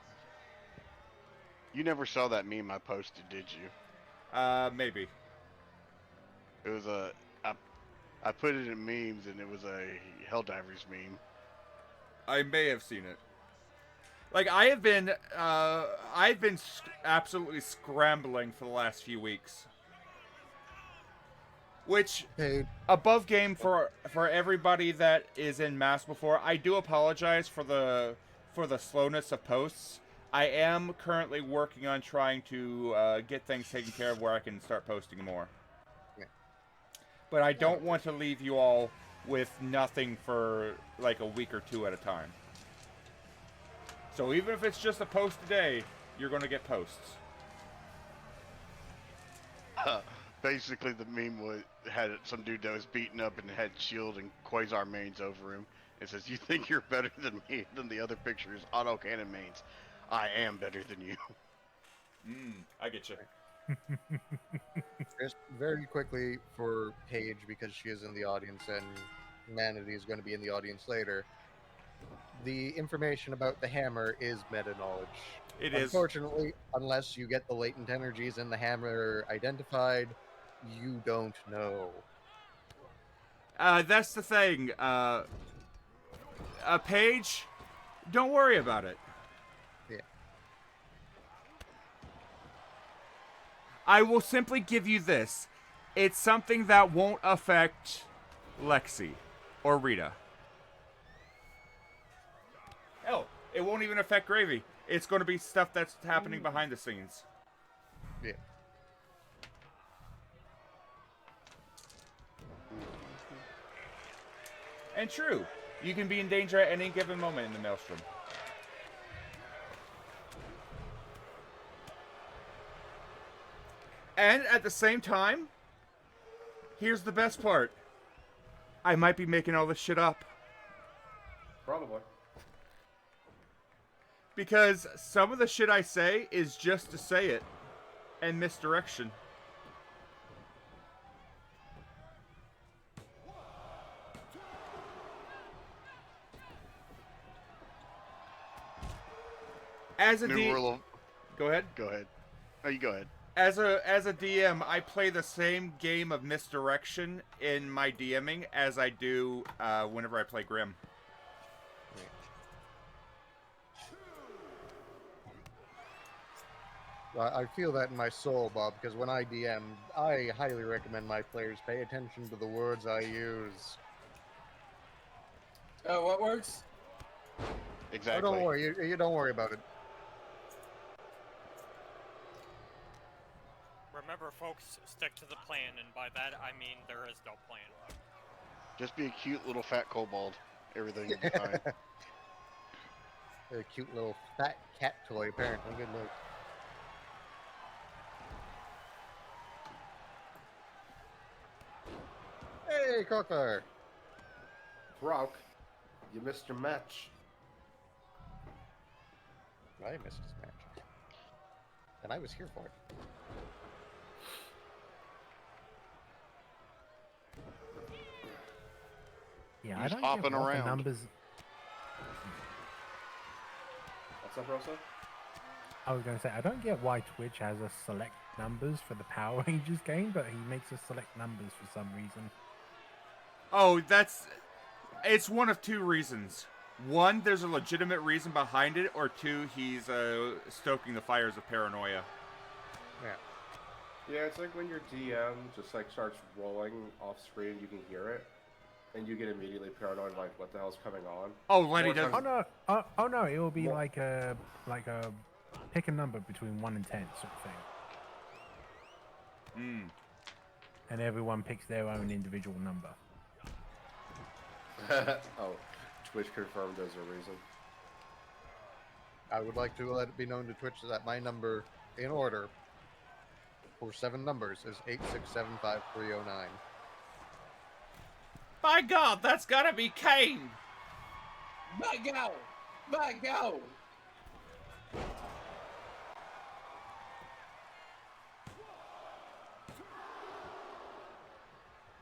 You never saw that meme I posted, did you? Maybe. It was I put it in memes, and it was a Helldivers meme. I may have seen it. Like, I've been absolutely scrambling for the last few weeks. Which, Hey, above game for everybody that is in Mass before, I do apologize for the slowness of posts. I am currently working on trying to get things taken care of where I can start posting more. Yeah. But I don't want to leave you all with nothing for like a week or two at a time. So even if it's just a post a day, you're going to get posts. Basically, the meme had some dude that was beaten up and had shield and Quasar mains over him. It says, "You think you're better than me?" Then the other picture is autocannon mains. I am better than you. I get you. just very quickly for Paige, because she is in the audience and Manatee is going to be in the audience later. The information about the hammer is meta knowledge. It is. Unfortunately, unless you get the latent energies in the hammer identified, you don't know. That's the thing. Paige, don't worry about it. Yeah. I will simply give you this. It's something that won't affect Lexi or Rita. Hell, it won't even affect Gravy. It's going to be stuff that's happening behind the scenes. Yeah. And true, you can be in danger at any given moment in the Maelstrom. And at the same time, here's the best part. I might be making all this shit up. Probably. Because some of the shit I say is just to say it. And misdirection. As a New rule of... Go ahead. Go ahead. No, you go ahead. As a DM, I play the same game of misdirection in my DMing as I do whenever I play Grim. I feel that in my soul, Bob, because when I DM, I highly recommend my players pay attention to the words I use. Oh, what words? Exactly. Oh, don't worry, you don't worry about it. Remember, folks, stick to the plan, and by that I mean there is no plan. Just be a cute little fat kobold. Everything will be fine. A cute little fat cat toy, apparently. Good look. Hey, Cocker! Brock, you missed your match. I missed his match. And I was here for it. Yeah, He's I don't hopping get what around. the numbers. What's up, Rosa? I was going to say, I don't get why Twitch has us select numbers for the Power Rangers game, but he makes us select numbers for some reason. Oh, it's one of two reasons. One, there's a legitimate reason behind it, or two, he's stoking the fires of paranoia. Yeah, it's like when your DM just like starts rolling off screen, you can hear it. and you get immediately paranoid, like, what the hell's coming on. Oh, Lenny More does. times- Oh no! It will be More- like a pick a number between 1 and 10 sort of thing, Mm. and everyone picks their own individual number. Oh, Twitch confirmed there's a reason. I would like to let it be known to Twitch that my number, in order, for 7 numbers, is 8675309. By God, that's gotta be Kane. By go! By go!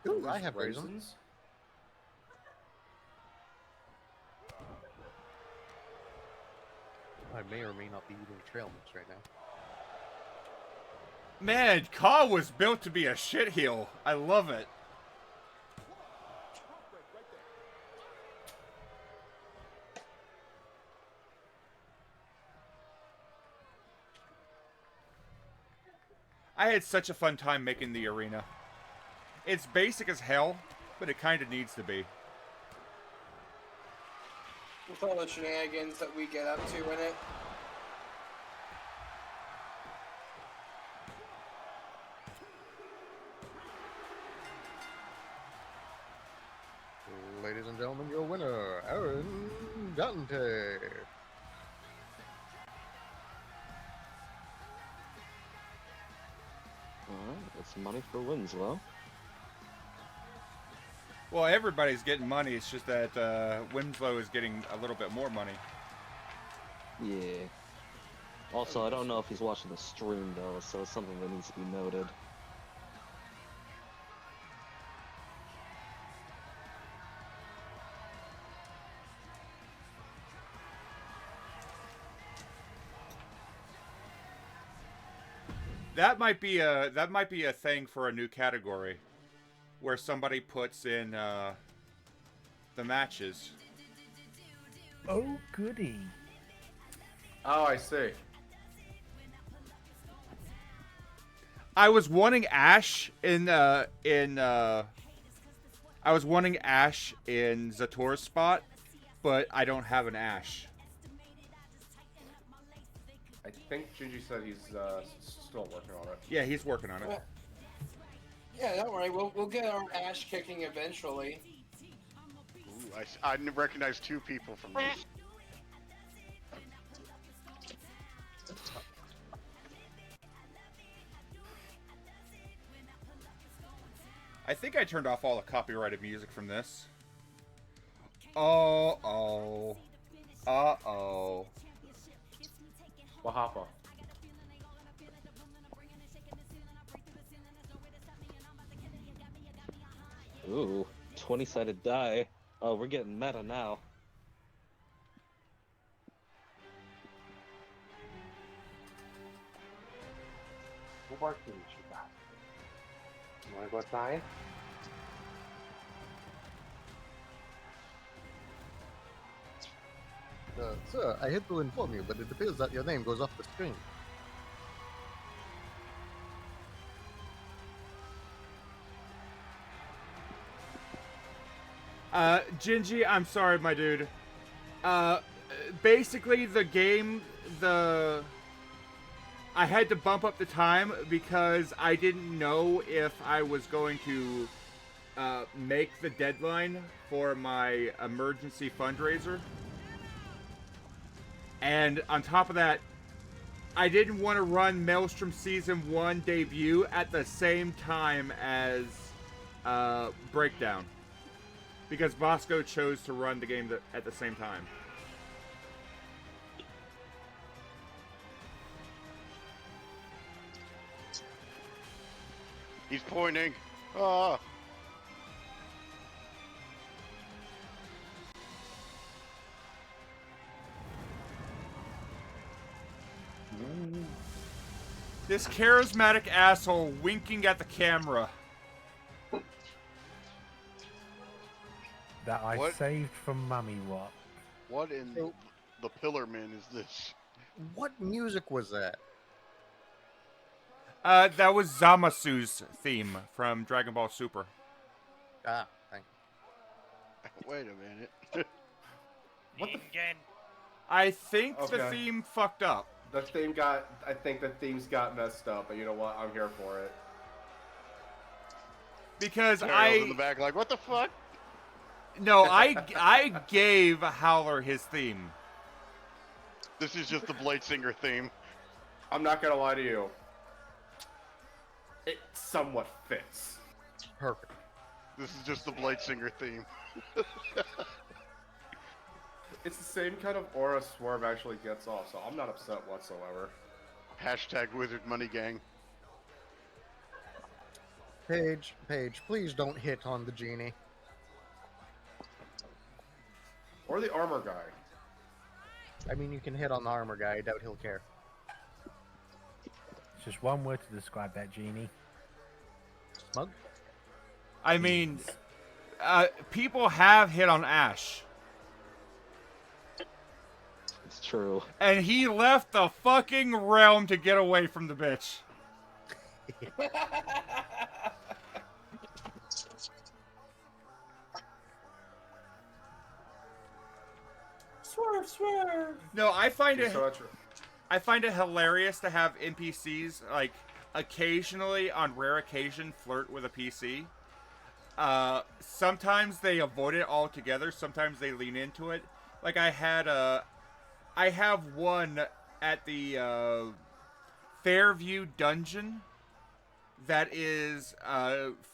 Ooh, I have raisins. I may or may not be eating trail mix right now. Man, Ka was built to be a shitheel. I love it. I had such a fun time making the arena. It's basic as hell, but it kind of needs to be. With all the shenanigans that we get up to in it. Ladies and gentlemen, your winner, Aaron Dante. Alright, that's money for Winslow. Well, everybody's getting money. It's just that Winslow is getting a little bit more money. Yeah. Also, I don't know if he's watching the stream though, so it's something that needs to be noted. That might be a thing for a new category, where somebody puts in the matches. Oh goody! Oh, I see. I was wanting Ash in I was wanting Ash in Zator's spot, but I don't have an Ash. I think Gingy said he's still working on it. Yeah, he's working on it. Yeah, don't worry. We'll get our ash kicking eventually. Ooh, I recognize 2 people from this. I think I turned off all the copyrighted music from this. Uh-oh. Uh-oh. Wahapa. Ooh, 20-sided die. Oh, we're getting meta now. What barking you got? You wanna go outside? Sir, I hate to inform you, but it appears that your name goes off the screen. Gingy, I'm sorry, my dude. Basically, the game, I had to bump up the time because I didn't know if I was going to make the deadline for my emergency fundraiser. And on top of that, I didn't want to run Maelstrom Season 1 debut at the same time as Breakdown. Because Bosco chose to run the game at the same time. He's pointing. Ah. This charismatic asshole winking at the camera. That I What? saved from Mummy what? What in the Pillar Man is this? What music was that? That was Zamasu's theme from Dragon Ball Super. Ah, thank you. Wait a minute. What the Again. I think the Okay. theme fucked up. I think the themes got messed up, but you know what? I'm here for it. Because Ariel's in the back like, what the fuck? No, I gave Howler his theme. This is just the Blade Singer theme. I'm not gonna lie to you. It somewhat fits. Perfect. This is just the Blade Singer theme. It's the same kind of aura Swerve actually gets off, so I'm not upset whatsoever. Hashtag Wizard Money Gang. Paige, please don't hit on the genie. Or the armor guy. I mean, you can hit on the armor guy. I doubt he'll care. It's just one word to describe that genie. Smug? I mean, people have hit on Ash. It's true. And he left the fucking realm to get away from the bitch. Swerve. No, I find it So true. I find it hilarious to have NPCs like occasionally, on rare occasion, flirt with a PC. Sometimes they avoid it altogether. Sometimes they lean into it. Like I have one at the Fairview dungeon that is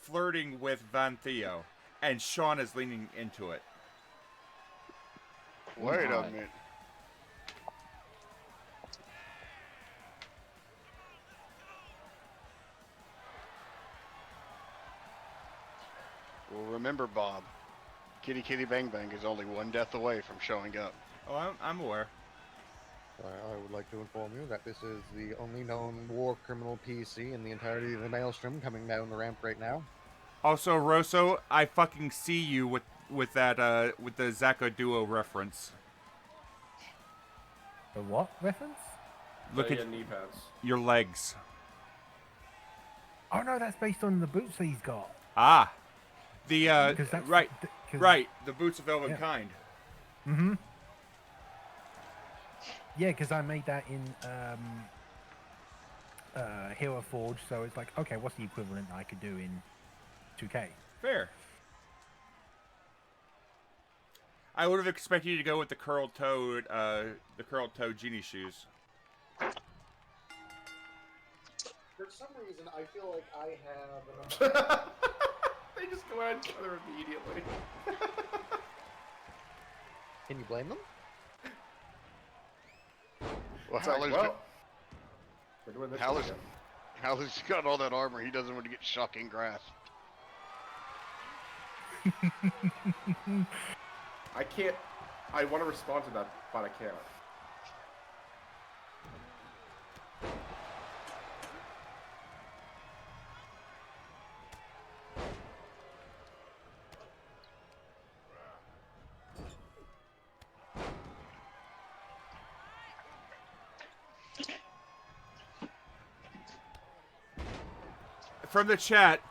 flirting with Van Theo, and Sean is leaning into it. Wait a minute. Well, remember, Bob, Kitty Kitty Bang Bang is only one death away from showing up. Oh, I'm aware. I would like to inform you that this is the only known war criminal PC in the entirety of the Maelstrom coming down the ramp right now. Also, Rosso, I fucking see you with that with the Zaka Duo reference. The what reference? Look at knee pads. your legs. Oh no, that's based on the boots that he's got. Ah, the Because that's right, cause, right, the boots of Elven Yeah. Kind. Mm-hmm. Yeah, because I made that in Hero Forge, so it's like, okay, what's the equivalent I could do in 2K? Fair. I would have expected you to go with the curled toe genie shoes. For some reason, I feel like I have They just go at each other immediately. Can you blame them? Well, We're doing this Howler's, again. Howler's got all that armor. He doesn't want to get shocking grasped. I can't. I want to respond to that, but I can't. From the chat,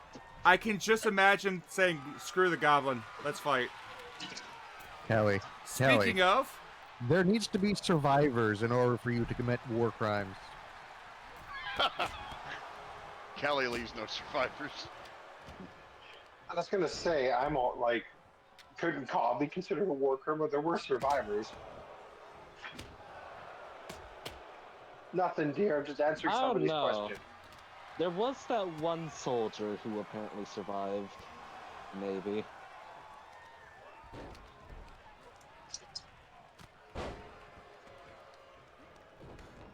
I can just imagine saying, "Screw the goblin, let's fight." Kelly, Speaking of, there needs to be survivors in order for you to commit war crimes. Callie leaves no survivors. I was gonna say, I'm all, like, couldn't be considered a war criminal. There were survivors. Nothing, dear. I'm just answering I don't somebody's know. question. There was that one soldier who apparently survived. Maybe.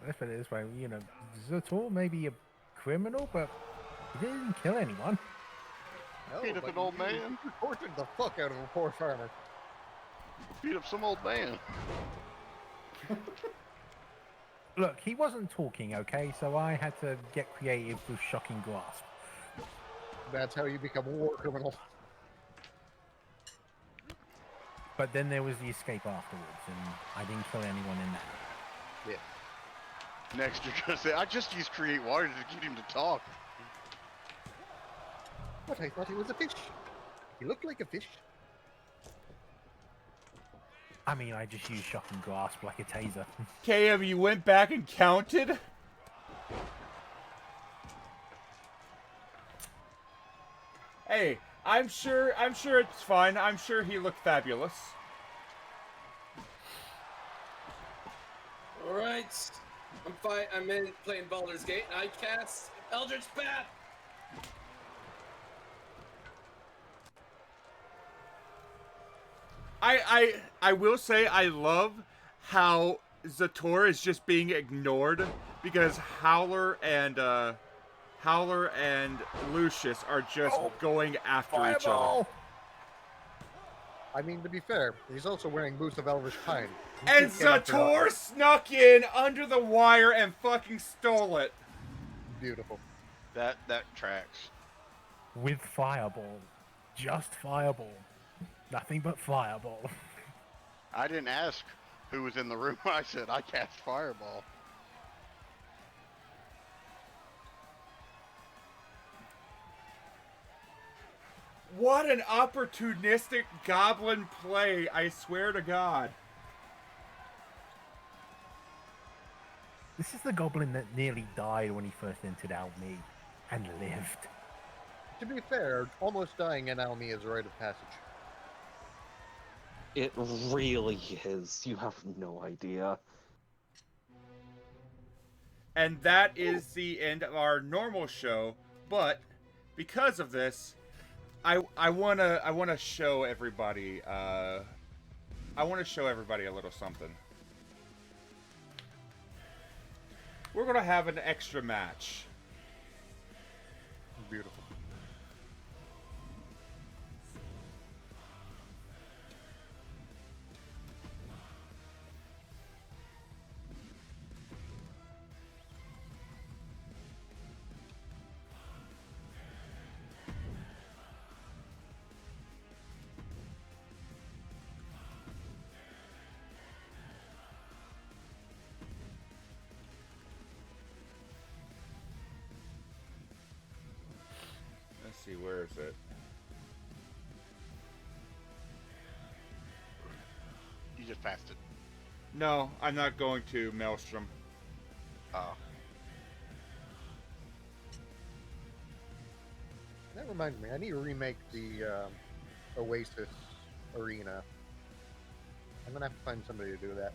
Let's put it this way, you know, Zator may be a criminal, but he didn't kill anyone. No, Beat up but an old you man. tortured the fuck out of a poor farmer. Beat up some old man. Look, he wasn't talking, okay? So I had to get creative with shocking grasp. That's how you become a war criminal. But then there was the escape afterwards, and I didn't kill anyone in that. Yeah. Next, you're gonna say, I just used create water to get him to talk. But I thought he was a fish. He looked like a fish. I mean, I just use shock and grasp like a taser. KM, you went back and counted? Hey, I'm sure it's fine. I'm sure he looked fabulous. Alright. I'm in playing Baldur's Gate, and I cast Eldritch Bat! I will say I love how Zator is just being ignored because Howler and Lucius are just going after each other. Fireball! I mean, to be fair, he's also wearing boots of Elvish Pine. And Zator snuck in under the wire and fucking stole it. Beautiful. That tracks. With fireball. Just fireball. Nothing but fireball. I didn't ask who was in the room. I said I cast fireball. What an opportunistic goblin play, I swear to God. This is the goblin that nearly died when he first entered Almi and lived. To be fair, almost dying in Almi is a rite of passage. It really is. You have no idea. And that is the end of our normal show, but because of this, I wanna show everybody a little something. We're gonna have an extra match. Beautiful. Let's see, where is it? You just passed it. No, I'm not going to Maelstrom. Oh. That reminds me, I need to remake the Oasis arena. I'm gonna have to find somebody to do that.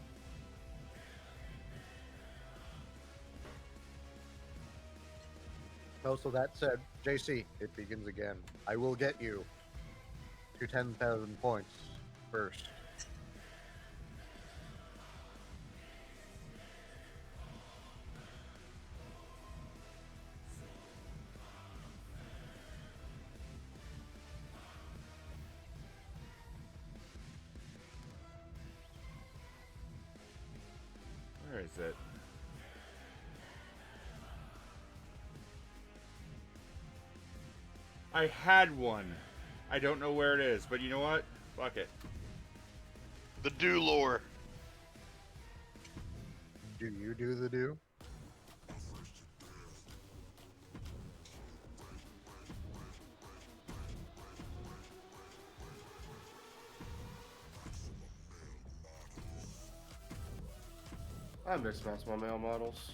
Also, that said, JC, it begins again. I will get you to 10,000 points first. Where is it? I had one. I don't know where it is, but you know what? Fuck it. The do lore. Do you do the do? I mismatched my male models.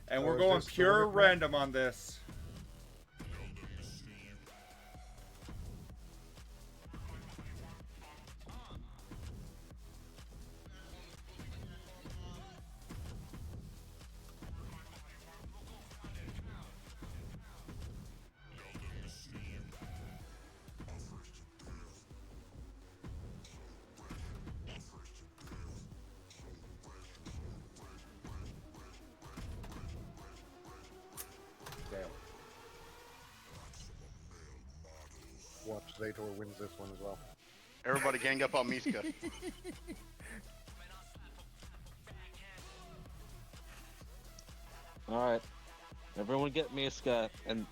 And Oh, we're is going this the pure one with me? random on this. Damn. Watch Zator wins this one as well. Everybody gang up on Miska. Alright. Everyone get Miska, and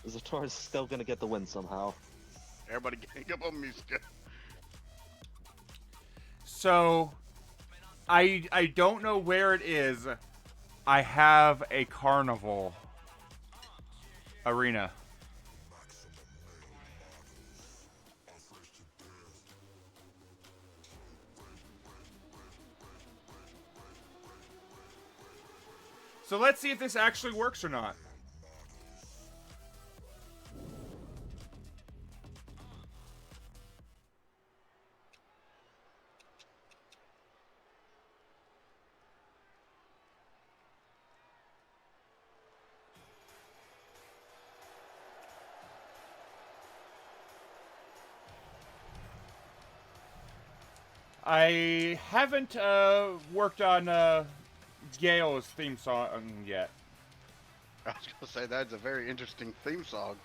Zator's still gonna get the win somehow. Everybody gang up on Miska. So, I don't know where it is. I have a carnival arena. So let's see if this actually works or not. I haven't worked on Gale's theme song yet. I was gonna say that's a very interesting theme song.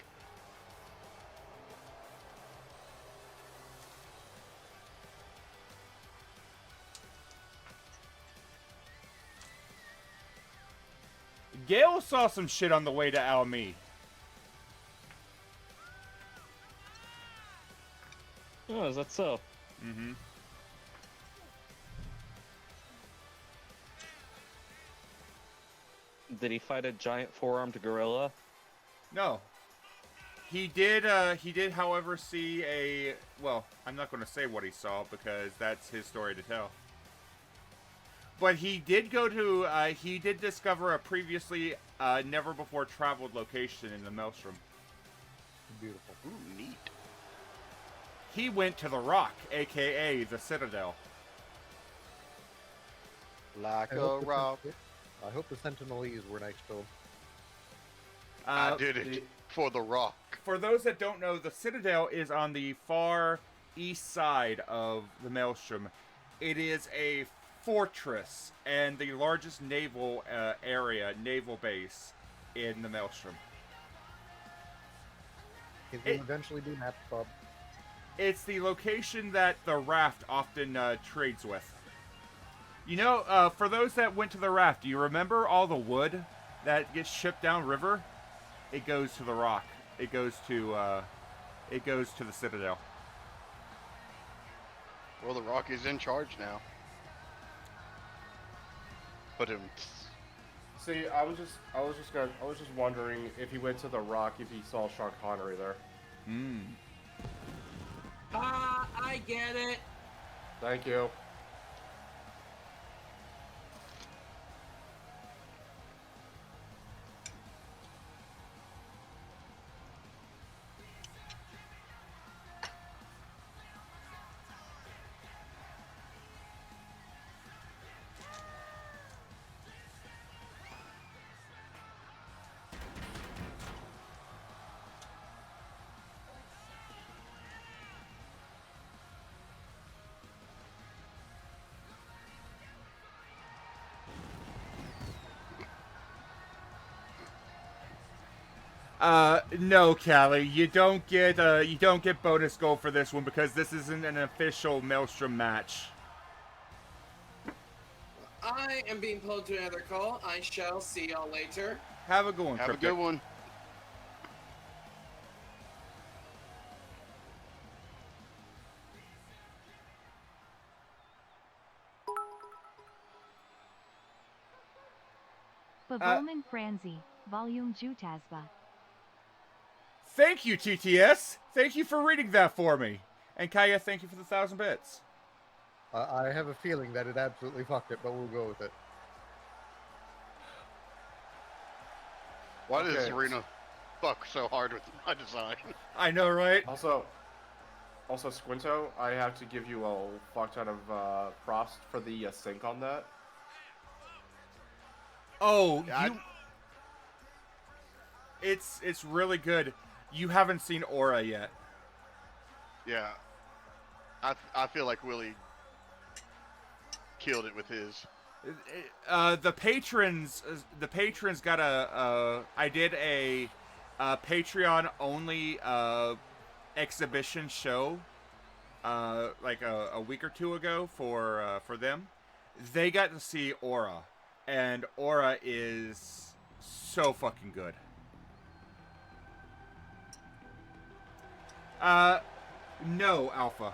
Gale saw some shit on the way to Almi. Oh, is that so? Mm-hmm. Did he fight a giant four-armed gorilla? No. He did, however, see a... Well, I'm not going to say what he saw, because that's his story to tell. But he did go to, he did discover a previously never-before-traveled location in the Maelstrom. Beautiful. Ooh, neat. He went to the Rock, a.k.a. the Citadel. Like I a hope the rock. I hope the Sentinelese were nice to him. I did it for the rock. For those that don't know, the Citadel is on the far east side of the Maelstrom. It is a fortress and the largest naval naval base in the Maelstrom. It will eventually be Matt's Bob. It's the location that the Raft often trades with. You know, for those that went to the Raft, do you remember all the wood that gets shipped down river? It goes to the Rock. It goes to the Citadel. Well, the rock is in charge now. Put him. See, I was just wondering if he went to the Rock, if he saw Sean Connery there. Hmm. I get it. Thank you. No, Callie, you don't get bonus gold for this one because this isn't an official Maelstrom match. I am being pulled to another call. I shall see y'all later. Have a good one, Have Cryptic. a good one. Bavoman Franzi, Volume Jutasba. Thank you, TTS. Thank you for reading that for me. And Kaya, thank you for the 1,000 bits. I have a feeling that it absolutely fucked it, but we'll go with it. Why does Okay. Serena fuck so hard with my design? I know, right? Also, Squinto, I have to give you a fuck ton of props for the sync on that. Oh, Yeah, it's really good. You haven't seen Aura yet. Yeah. I feel like Willie killed it with his. The patrons got I did a Patreon only exhibition show like a week or two ago for them. They got to see Aura, and Aura is so fucking good. No, Alpha.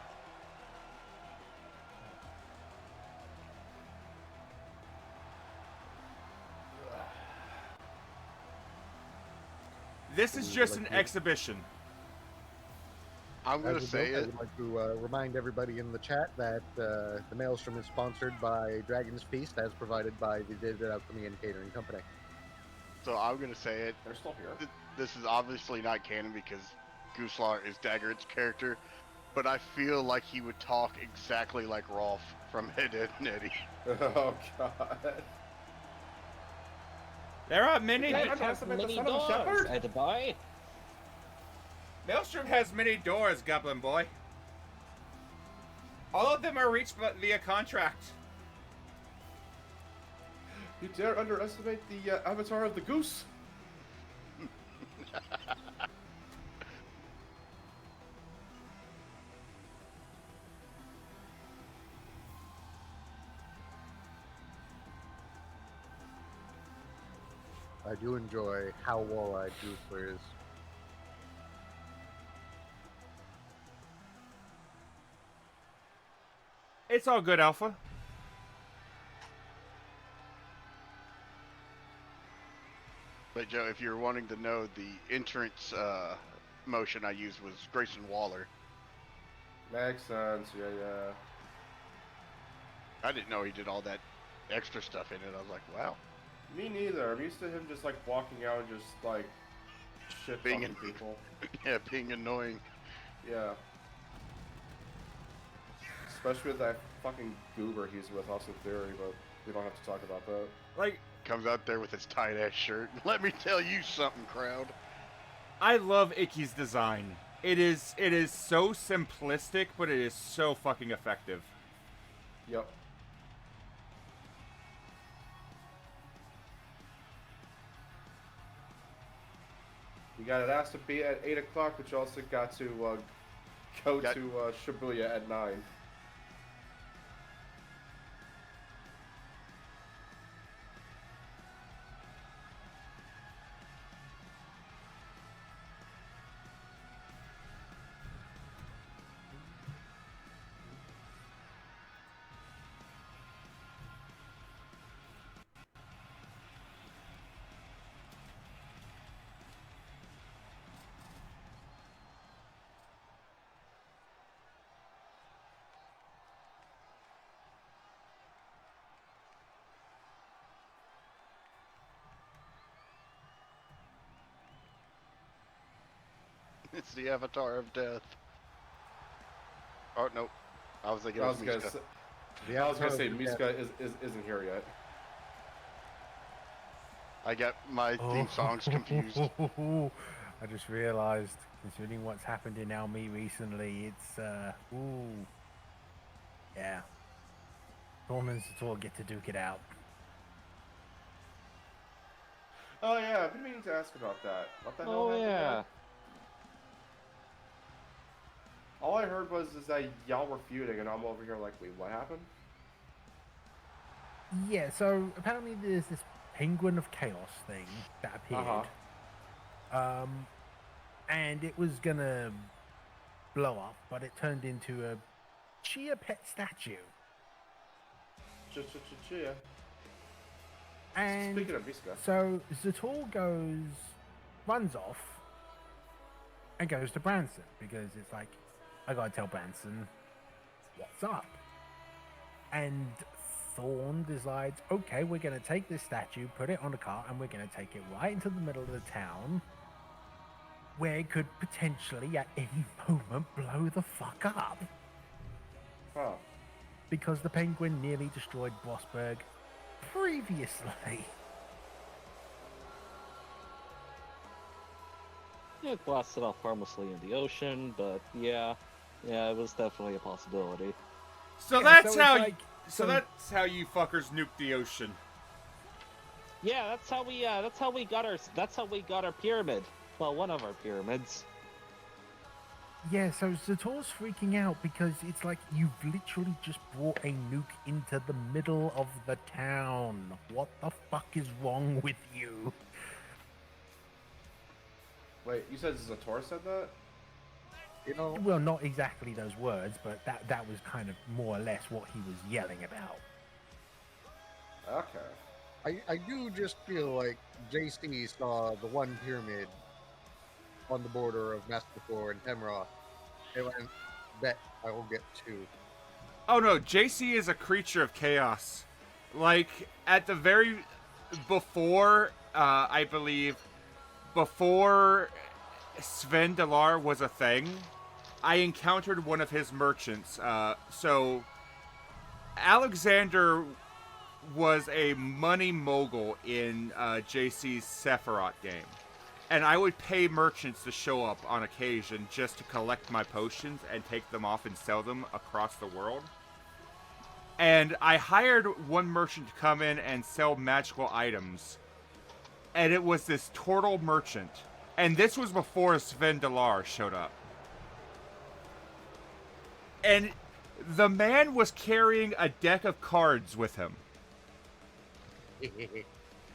This is just an exhibition. I'm As gonna we say go, I it. would like to remind everybody in the chat that the Maelstrom is sponsored by Dragon's Feast, as provided by the Digital Alchemy and Catering Company. So I'm gonna say it. They're still here. This is obviously not canon because Gooslaw is Daggert's character, but I feel like he would talk exactly like Rolf from Ed, Edd n Eddy. Oh god. There are many. Yeah, I have underestimate the many son of a doors, shepherd? Ed boy. Maelstrom has many doors, Goblin Boy. All of them are reached via contract. You dare underestimate the avatar of the goose? I do enjoy how wall-eyed Goofler is. It's all good, Alpha. But Joe, if you're wanting to know, the entrance motion I used was Grayson Waller. Makes sense, yeah. I didn't know he did all that extra stuff in it. I was like, wow. Me neither. I'm used to him just like walking out and just like shit Being talking people. Yeah, being annoying. Yeah. Especially with that fucking goober he's with, Austin Theory, but we don't have to talk about that. Like, Comes out there with his tight ass shirt. Let me tell you something, crowd. I love Icky's design. It is so simplistic, but it is so fucking effective. Yep. You got it asked to be at 8 o'clock, but you also got to go to Shibuya at 9. It's the avatar of death. Oh, nope. I was thinking I it was was gonna Mishka. say, I was gonna say Miska isn't here yet. I got my theme songs confused. I just realised, considering what's happened in Almi recently, it's yeah. Norman and Sator get to duke it out. Oh yeah, I've been meaning to ask about that. What the hell Oh happened yeah. there? All I heard was is that y'all were feuding, and I'm over here like, wait, what happened? Yeah, so apparently there's this Penguin of Chaos thing that appeared. And it was gonna blow up, but it turned into a Chia pet statue. Chia. And Speaking of Miska. so Zator runs off and goes to Branson because it's like, I gotta tell Branson what's up. And Thorn decides, okay, we're gonna take this statue, put it on a cart, and we're gonna take it right into the middle of the town where it could potentially at any moment blow the fuck up. Huh. Because the Penguin nearly destroyed Bossberg previously. Yeah, it blasted off harmlessly in the ocean, but yeah, it was definitely a possibility. So Yeah, that's so it's how. like- So that's how you fuckers nuke the ocean. Yeah, that's how we got our pyramid. Well, one of our pyramids. Yeah, so Zator's freaking out because it's like you've literally just brought a nuke into the middle of the town. What the fuck is wrong with you? Wait, you said Zator said that? You know, Well, not exactly those words, but that was kind of more or less what he was yelling about. Okay. I do just feel like JC saw the one pyramid on the border of Mastercore and Temroth They went, bet I will get 2. Oh no, JC is a creature of chaos. Like, at the very... Before, I believe... Before Sven Delar was a thing, I encountered one of his merchants. So, Alexander was a money mogul in JC's Sephiroth game. And I would pay merchants to show up on occasion just to collect my potions and take them off and sell them across the world. And I hired one merchant to come in and sell magical items. And it was this turtle merchant. And this was before Sven Delar showed up. And the man was carrying a deck of cards with him.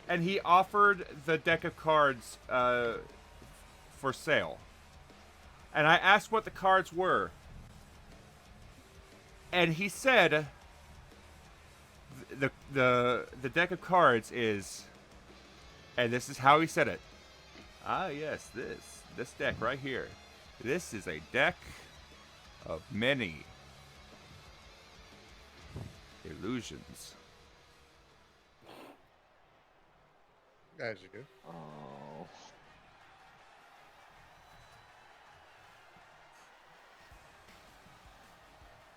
And he offered the deck of cards for sale. And I asked what the cards were. And he said the deck of cards is, and this is how he said it. Ah, yes, this deck right here. This is a deck of many illusions. As you do. Oh.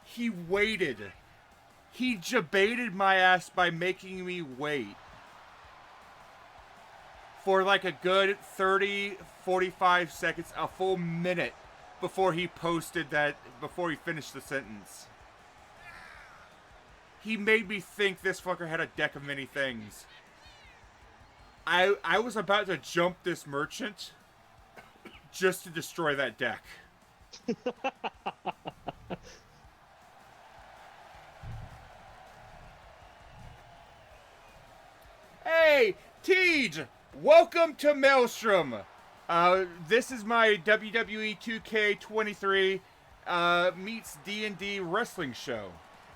He waited. He jebaited my ass by making me wait for like a good 30, 45 seconds, a full minute before he posted that, before he finished the sentence. He made me think this fucker had a deck of many things. I was about to jump this merchant just to destroy that deck. Hey, Tej! Welcome to Maelstrom! This is my WWE 2K23 meets D&D wrestling show.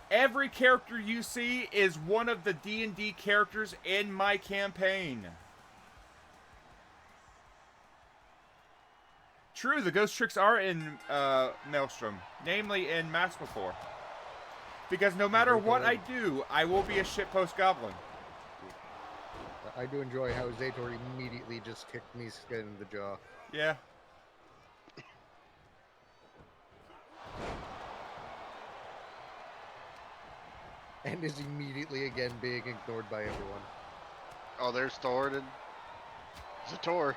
Every character you see is one of the D&D characters in my campaign. True, the ghost tricks are in Maelstrom, namely in Maspapore. Because no matter what I do, I will be a shitpost goblin. I do enjoy how Zator immediately just kicked me skin in the jaw. Yeah. And is immediately again being ignored by everyone. Oh, there's Thor and Zator.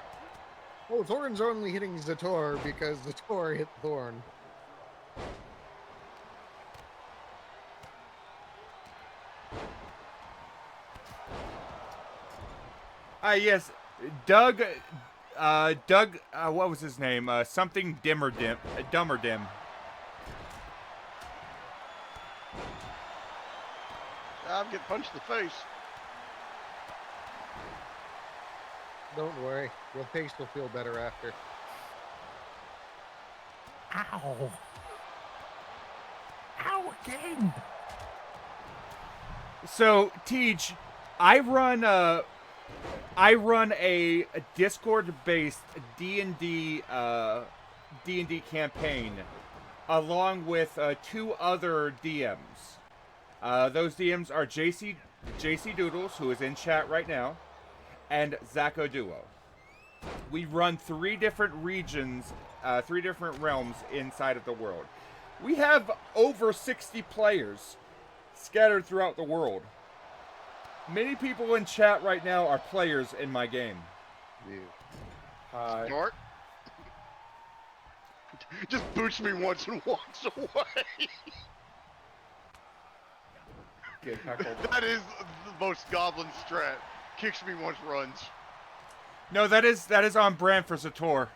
Oh, Thorn's only hitting Zator because Zator hit Thorn. Yes, Doug, what was his name? Something Dumber Dim. I'm getting punched in the face. Don't worry, your face will feel better after. Ow! Ow again! So, Tej, I run a Discord-based D&D campaign along with 2 other DMs. Those DMs are JC Doodles, who is in chat right now, and Zacho Duo. We run 3 different regions, 3 different realms inside of the world. We have over 60 players scattered throughout the world. Many people in chat right now are players in my game. Hi. Snort. Just boots me once and walks away. Get heckled. That is the most goblin strat. Kicks me once, runs. No, that is on brand for Zator.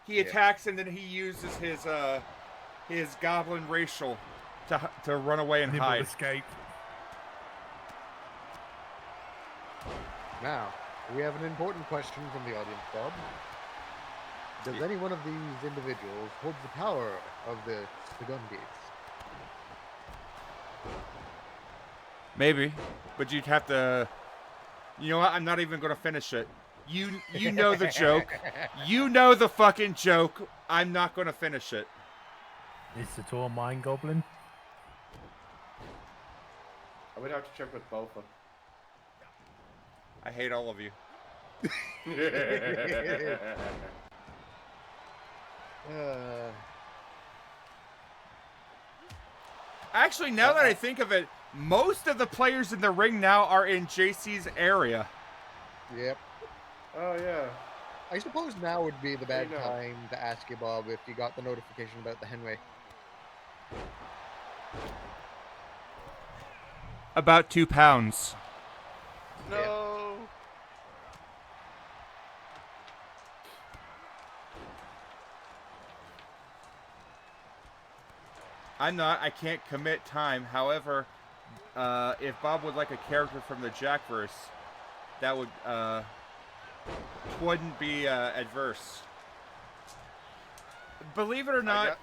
He attacks and then he uses his goblin racial to run away and hide. Escape. Now, we have an important question from the audience, Bob. Does any one of these individuals hold the power of the Segundis? Maybe, but you'd have to. You know what? I'm not even gonna finish it. You know the joke. You know the fucking joke. I'm not gonna finish it. Is the tour mine goblin? I would have to check with Bofa. I hate all of you. Actually, now that I think of it, most of the players in the ring now are in JC's area. Yep. Oh, yeah. I suppose now would be the bad know. time to ask you, Bob, if you got the notification about the Henway. About 2 pounds. No. I can't commit time. However, if Bob would like a character from the Jackverse, that wouldn't be adverse. Believe it or not,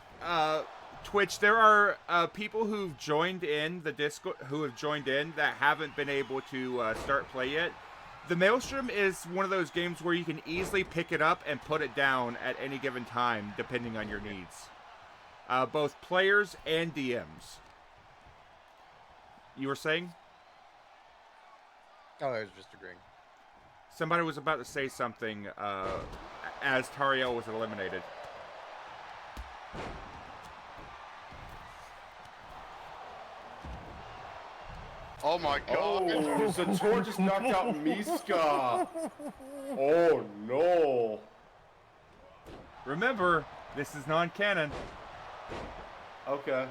Twitch, there are people who've joined in the Discord that haven't been able to start play yet. The Maelstrom is one of those games where you can easily pick it up and put it down at any given time, depending on your needs. Both players and DMs. You were saying? Oh, I was just agreeing. Somebody was about to say something as Tariel was eliminated. Oh my god. Oh, Sator just knocked out Miska. Oh no. Remember, this is non-canon. Okay.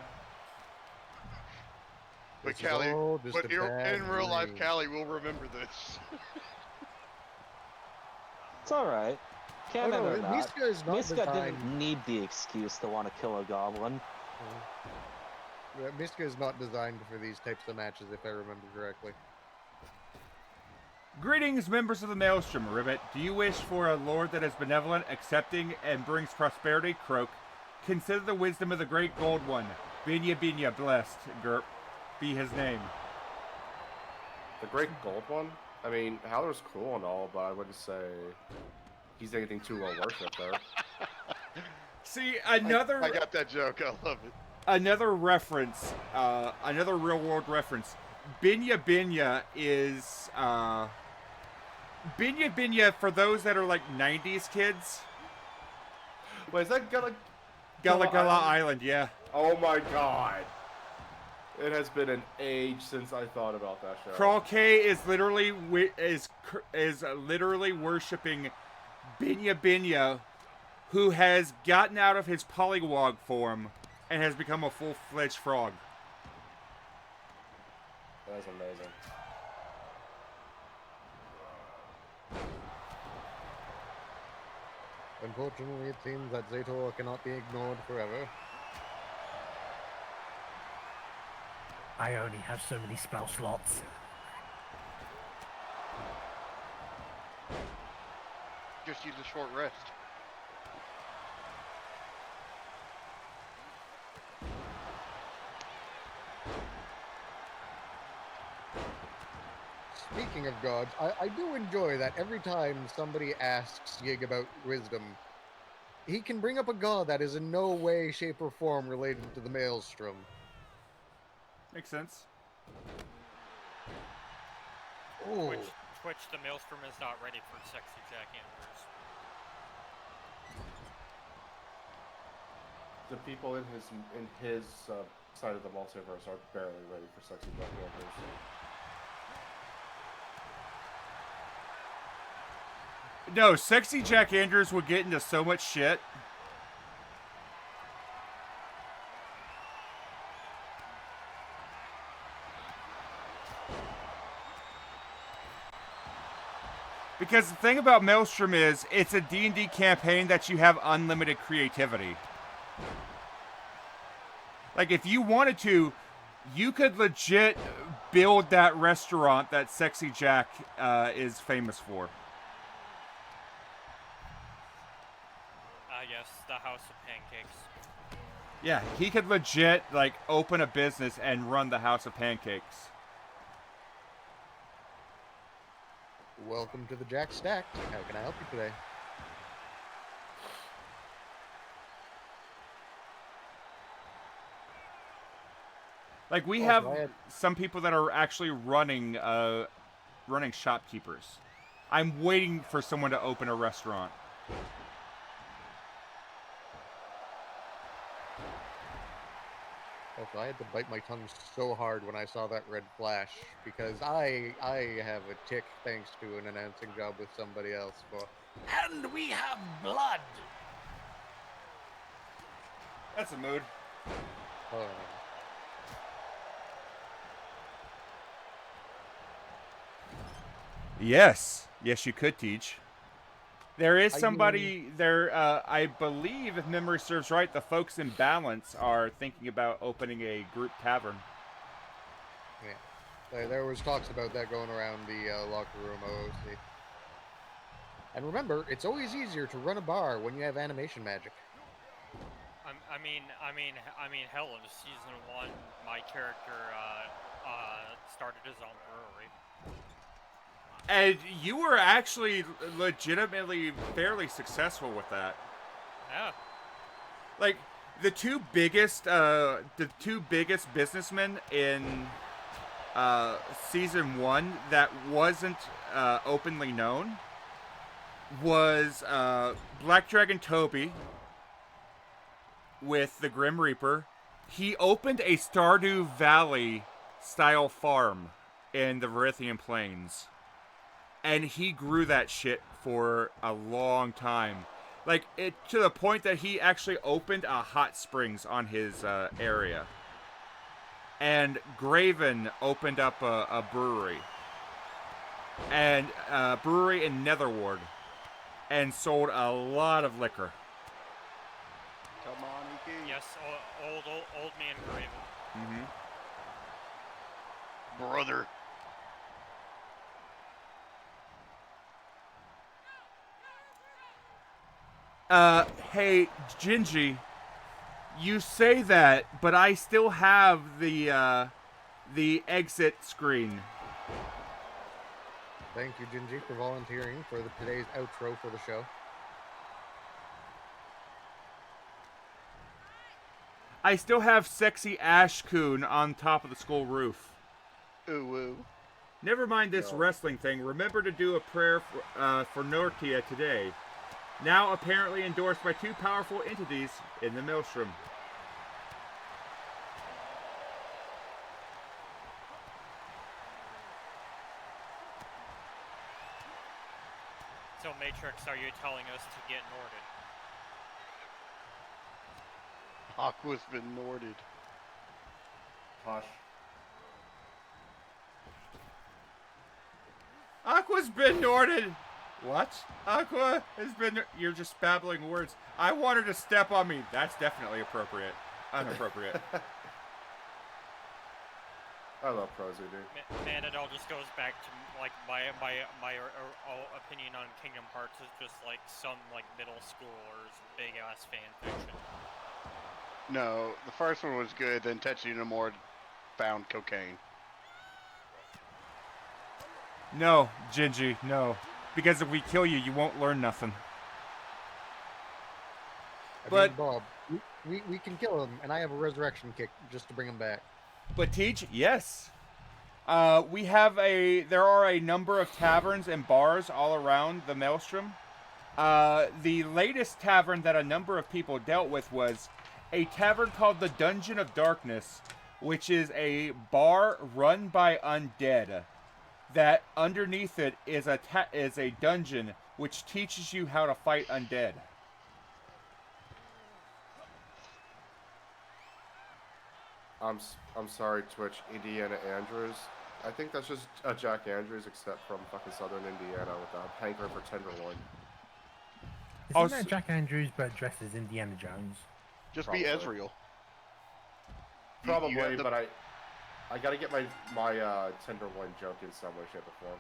But This is Callie, all just but a bad in real life, dream. Callie will remember this. It's alright. Canon no, or not, Miska is not Miska designed- didn't need the excuse to want to kill a goblin. Miska is not designed for these types of matches, if I remember correctly. Greetings, members of the Maelstrom. Ribbit, do you wish for a lord that is benevolent, accepting, and brings prosperity? Croak. Consider the wisdom of the great gold one. Binya Binya, blessed, Gerp, be his name. The great gold one? I mean, Howler's cool and all, but I wouldn't say he's anything too well worshipped there. See, another... I got that joke. I love it. Another reference, another real-world reference. Binya Binya is, Binya Binya, for those that are like 90s kids. Wait, is that Gullah Gullah Island, yeah. Oh my god. It has been an age since I thought about that show. Crawl K is literally literally worshiping Binya Binya, who has gotten out of his polywog form and has become a full-fledged frog. That is amazing. Unfortunately, it seems that Zator cannot be ignored forever. I only have so many spell slots. Just use a short rest. Speaking of gods, I do enjoy that every time somebody asks Yig about wisdom, he can bring up a god that is in no way, shape, or form related to the Maelstrom. Makes sense. Oh, Twitch, the Maelstrom is not ready for sexy Jack Andrews. The people in his side of the multiverse are barely ready for sexy Jack Andrews. No, sexy Jack Andrews would get into so much shit. Because the thing about Maelstrom is, it's a D&D campaign that you have unlimited creativity. Like, if you wanted to, you could legit build that restaurant that Sexy Jack is famous for. Yes, the House of Pancakes. Yeah, he could legit, like, open a business and run the House of Pancakes. welcome to the Jack Stacked. How can I help you today? Like we Also, have I had- some people that are actually running shopkeepers. I'm waiting for someone to open a restaurant. Also, I had to bite my tongue so hard when I saw that red flash because I have a tick thanks to an announcing job with somebody else for. And we have blood. That's a mood. Oh. Yes. Yes, you could teach. There is I somebody there, I believe, if memory serves right, the folks in Balance are thinking about opening a group tavern. Yeah. There was talks about that going around the locker room OOC. And remember, it's always easier to run a bar when you have animation magic. I mean, hell, in season 1, my character started his own brewery. And you were actually legitimately fairly successful with that. Yeah. Like the two biggest businessmen in season 1 that wasn't openly known was Black Dragon Toby with the Grim Reaper. He opened a Stardew Valley style farm in the Verithian Plains. And he grew that shit for a long time. Like, it to the point that he actually opened a hot springs on his area. And Graven opened up a brewery. And a brewery in Netherward. And sold a lot of liquor. Come on, Iki. Yes, old man Graven. Mm-hmm. Brother. Hey, Gingy, you say that, but I still have the exit screen. Thank you, Gingy, for volunteering for today's outro for the show. I still have sexy Ashcoon on top of the school roof. Ooh, woo. Never mind this wrestling thing. Remember to do a prayer for Nortia today. Now apparently endorsed by two powerful entities in the Maelstrom. So, Matrix, are you telling us to get Norded? Aqua's been Norded. Hush. Aqua's been Norded. What? Aqua has been... You're just babbling words. I want her to step on me. That's definitely appropriate. Inappropriate. I love Prozu, dude. Man, it all just goes back to like my opinion on Kingdom Hearts is just like some like middle schoolers big ass fan fiction. No, the first one was good, then Tetsuya Nomura found cocaine. No, Gingy, no. Because if we kill you, you won't learn nothing. I mean, Bob, we can kill him, and I have a resurrection kick just to bring him back. But Teach, yes. There are a number of taverns and bars all around the Maelstrom. The latest tavern that a number of people dealt with was a tavern called the Dungeon of Darkness, which is a bar run by undead. That underneath it is a dungeon which teaches you how to fight undead. I'm sorry, Twitch. Indiana Andrews. I think that's just Jack Andrews, except from fucking Southern Indiana with a hankering for tenderloin. Isn't that Jack Andrews but dressed as Indiana Jones? Just Probably. be Ezreal. Probably, You have the- but I gotta get my tenderloin joke in some way, shape, or form.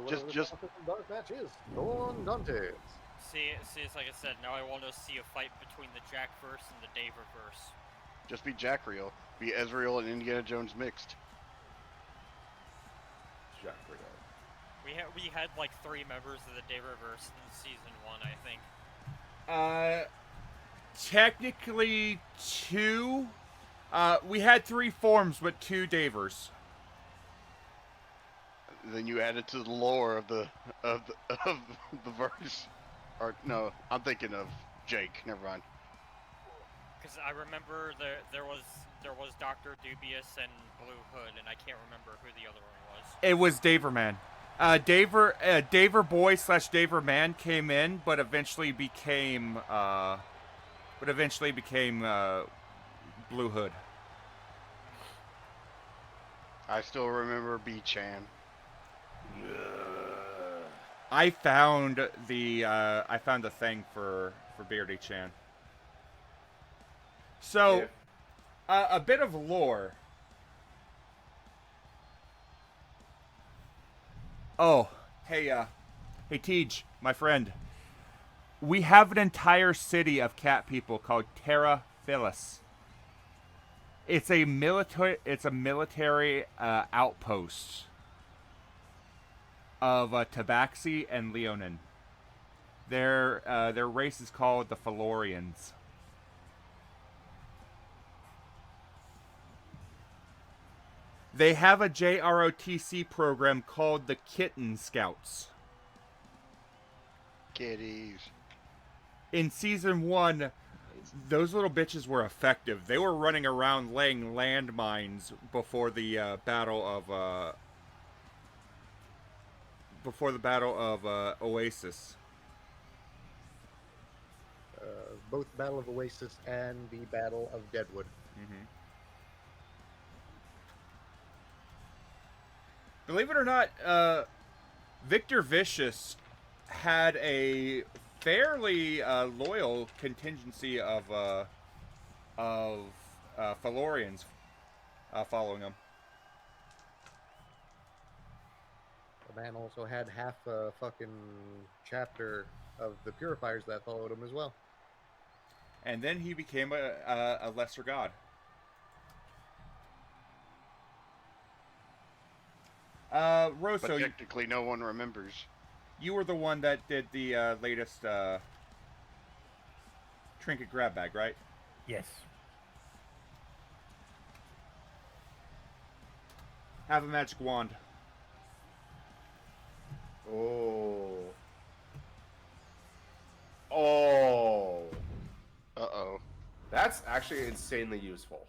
Just dark matches. Go on, Dante. See, it's like I said. Now I want to see a fight between the Jack verse and the Dave verse. Just be Jack Real. Be Ezreal and Indiana Jones mixed. Jack Real. We had like 3 members of the Dave verse in season 1, I think. Technically 2, We had 3 forms, but 2 Davers. Then you added to the lore of the of the verse. Or no, I'm thinking of Jake. Never mind. Because I remember there was Doctor Dubious and Blue Hood, and I can't remember who the other one was. It was Daverman. Daver Boy / Daver Man came in, but eventually became Blue Hood. I still remember B-Chan. I found the thing for Beardy Chan. So, a bit of lore. Oh, hey Tej, my friend. We have an entire city of cat people called Terra Phyllis. It's a military outpost of Tabaxi and Leonin. Their race is called the Felorians. They have a JROTC program called the Kitten Scouts. Kitties. In Season 1, those little bitches were effective. They were running around laying landmines before the battle of Oasis. Both Battle of Oasis and the Battle of Deadwood. Mm-hmm. Believe it or not, Victor Vicious had a fairly loyal contingency of Felorians following him. The man also had half a fucking chapter of the Purifiers that followed him as well. And then he became a lesser god. Rosso, But technically, no one remembers. You were the one that did the latest trinket grab bag, right? Yes. Have a magic wand. Oh. Oh. Uh-oh. That's actually insanely useful.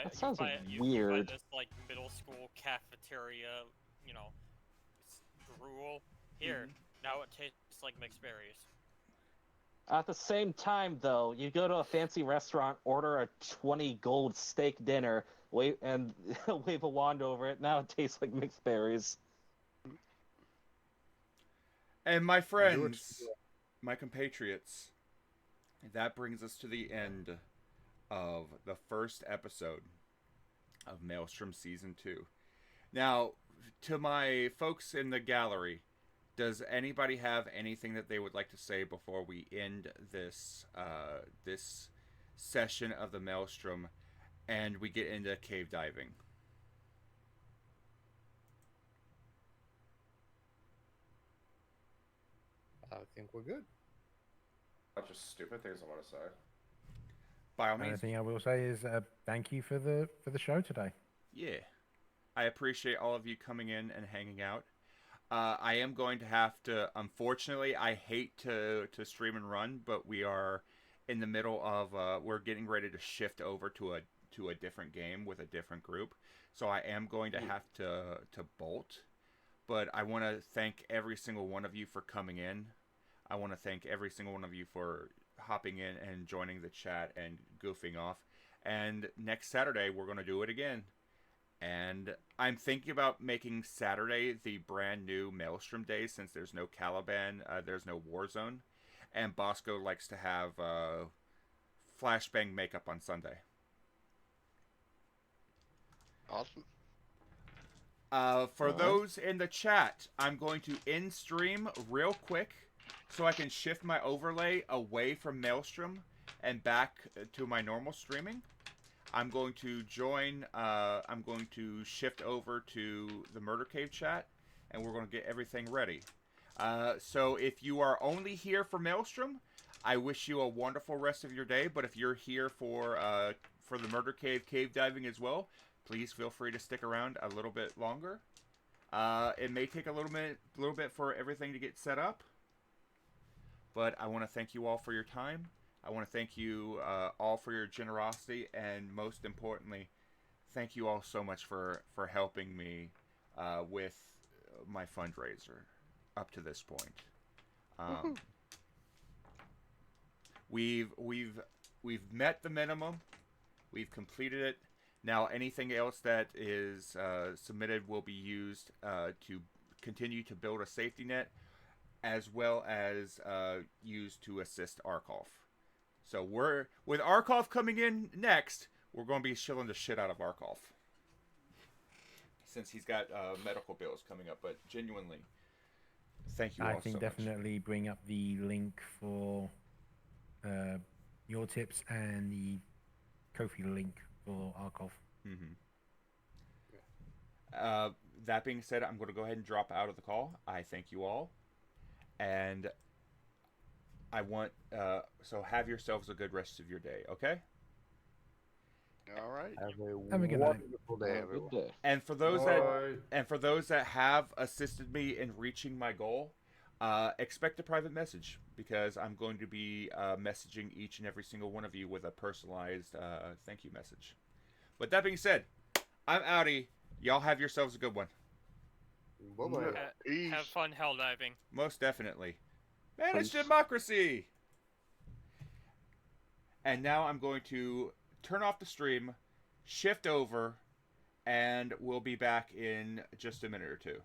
That sounds You weird. buy this like middle school cafeteria, gruel. Here, now it tastes like mixed berries. At the same time, though, you go to a fancy restaurant, order a 20 gold steak dinner, wave a wand over it. Now it tastes like mixed berries. And my friends, my compatriots, that brings us to the end of the first episode of Maelstrom Season 2. Now, to my folks in the gallery, does anybody have anything that they would like to say before we end this this session of the Maelstrom and we get into cave diving? I think we're good. Bunch of stupid things I want to say. By all The only means. thing I will say is thank you for the show today. Yeah. I appreciate all of you coming in and hanging out. I am going to have to, unfortunately, I hate to stream and run, but we are in the middle of, we're getting ready to shift over to a different game with a different group. So I am going to have to bolt. But I want to thank every single one of you for coming in. I want to thank every single one of you for hopping in and joining the chat and goofing off. And next Saturday, we're going to do it again. And I'm thinking about making Saturday the brand new Maelstrom day since there's no Caliban, there's no Warzone. And Bosco likes to have flashbang makeup on Sunday. Awesome. For those in the chat, I'm going to end stream real quick so I can shift my overlay away from Maelstrom and back to my normal streaming. I'm going to join, I'm going to shift over to the Murder Cave chat and we're going to get everything ready. So if you are only here for Maelstrom, I wish you a wonderful rest of your day. But if you're here for the Murder cave diving as well, please feel free to stick around a little bit longer. It may take a little bit for everything to get set up, but I want to thank you all for your time. I want to thank you all for your generosity, and most importantly, thank you all so much for helping me with my fundraiser up to this point. We've met the minimum. We've completed it. Now, anything else that is submitted will be used to continue to build a safety net, as well as used to assist Arkoff. So with Arkoff coming in next, we're going to be shilling the shit out of Arkoff, since he's got medical bills coming up. But genuinely, thank you all so much. I think definitely bring up the link for your tips and the Kofi link for Arkoff. That being said, I'm going to go ahead and drop out of the call. I thank you all, and I want so have yourselves a good rest of your day. Okay. All right. Have a good night. wonderful day, everyone. Good day. And for those that have assisted me in reaching my goal, expect a private message, because I'm going to be messaging each and every single one of you with a personalized thank you message. But that being said, I'm outie. Y'all have yourselves a good one. Bye-bye. Have fun hell diving. Most definitely. Manage democracy! And now I'm going to turn off the stream, shift over, and we'll be back in just a minute or two.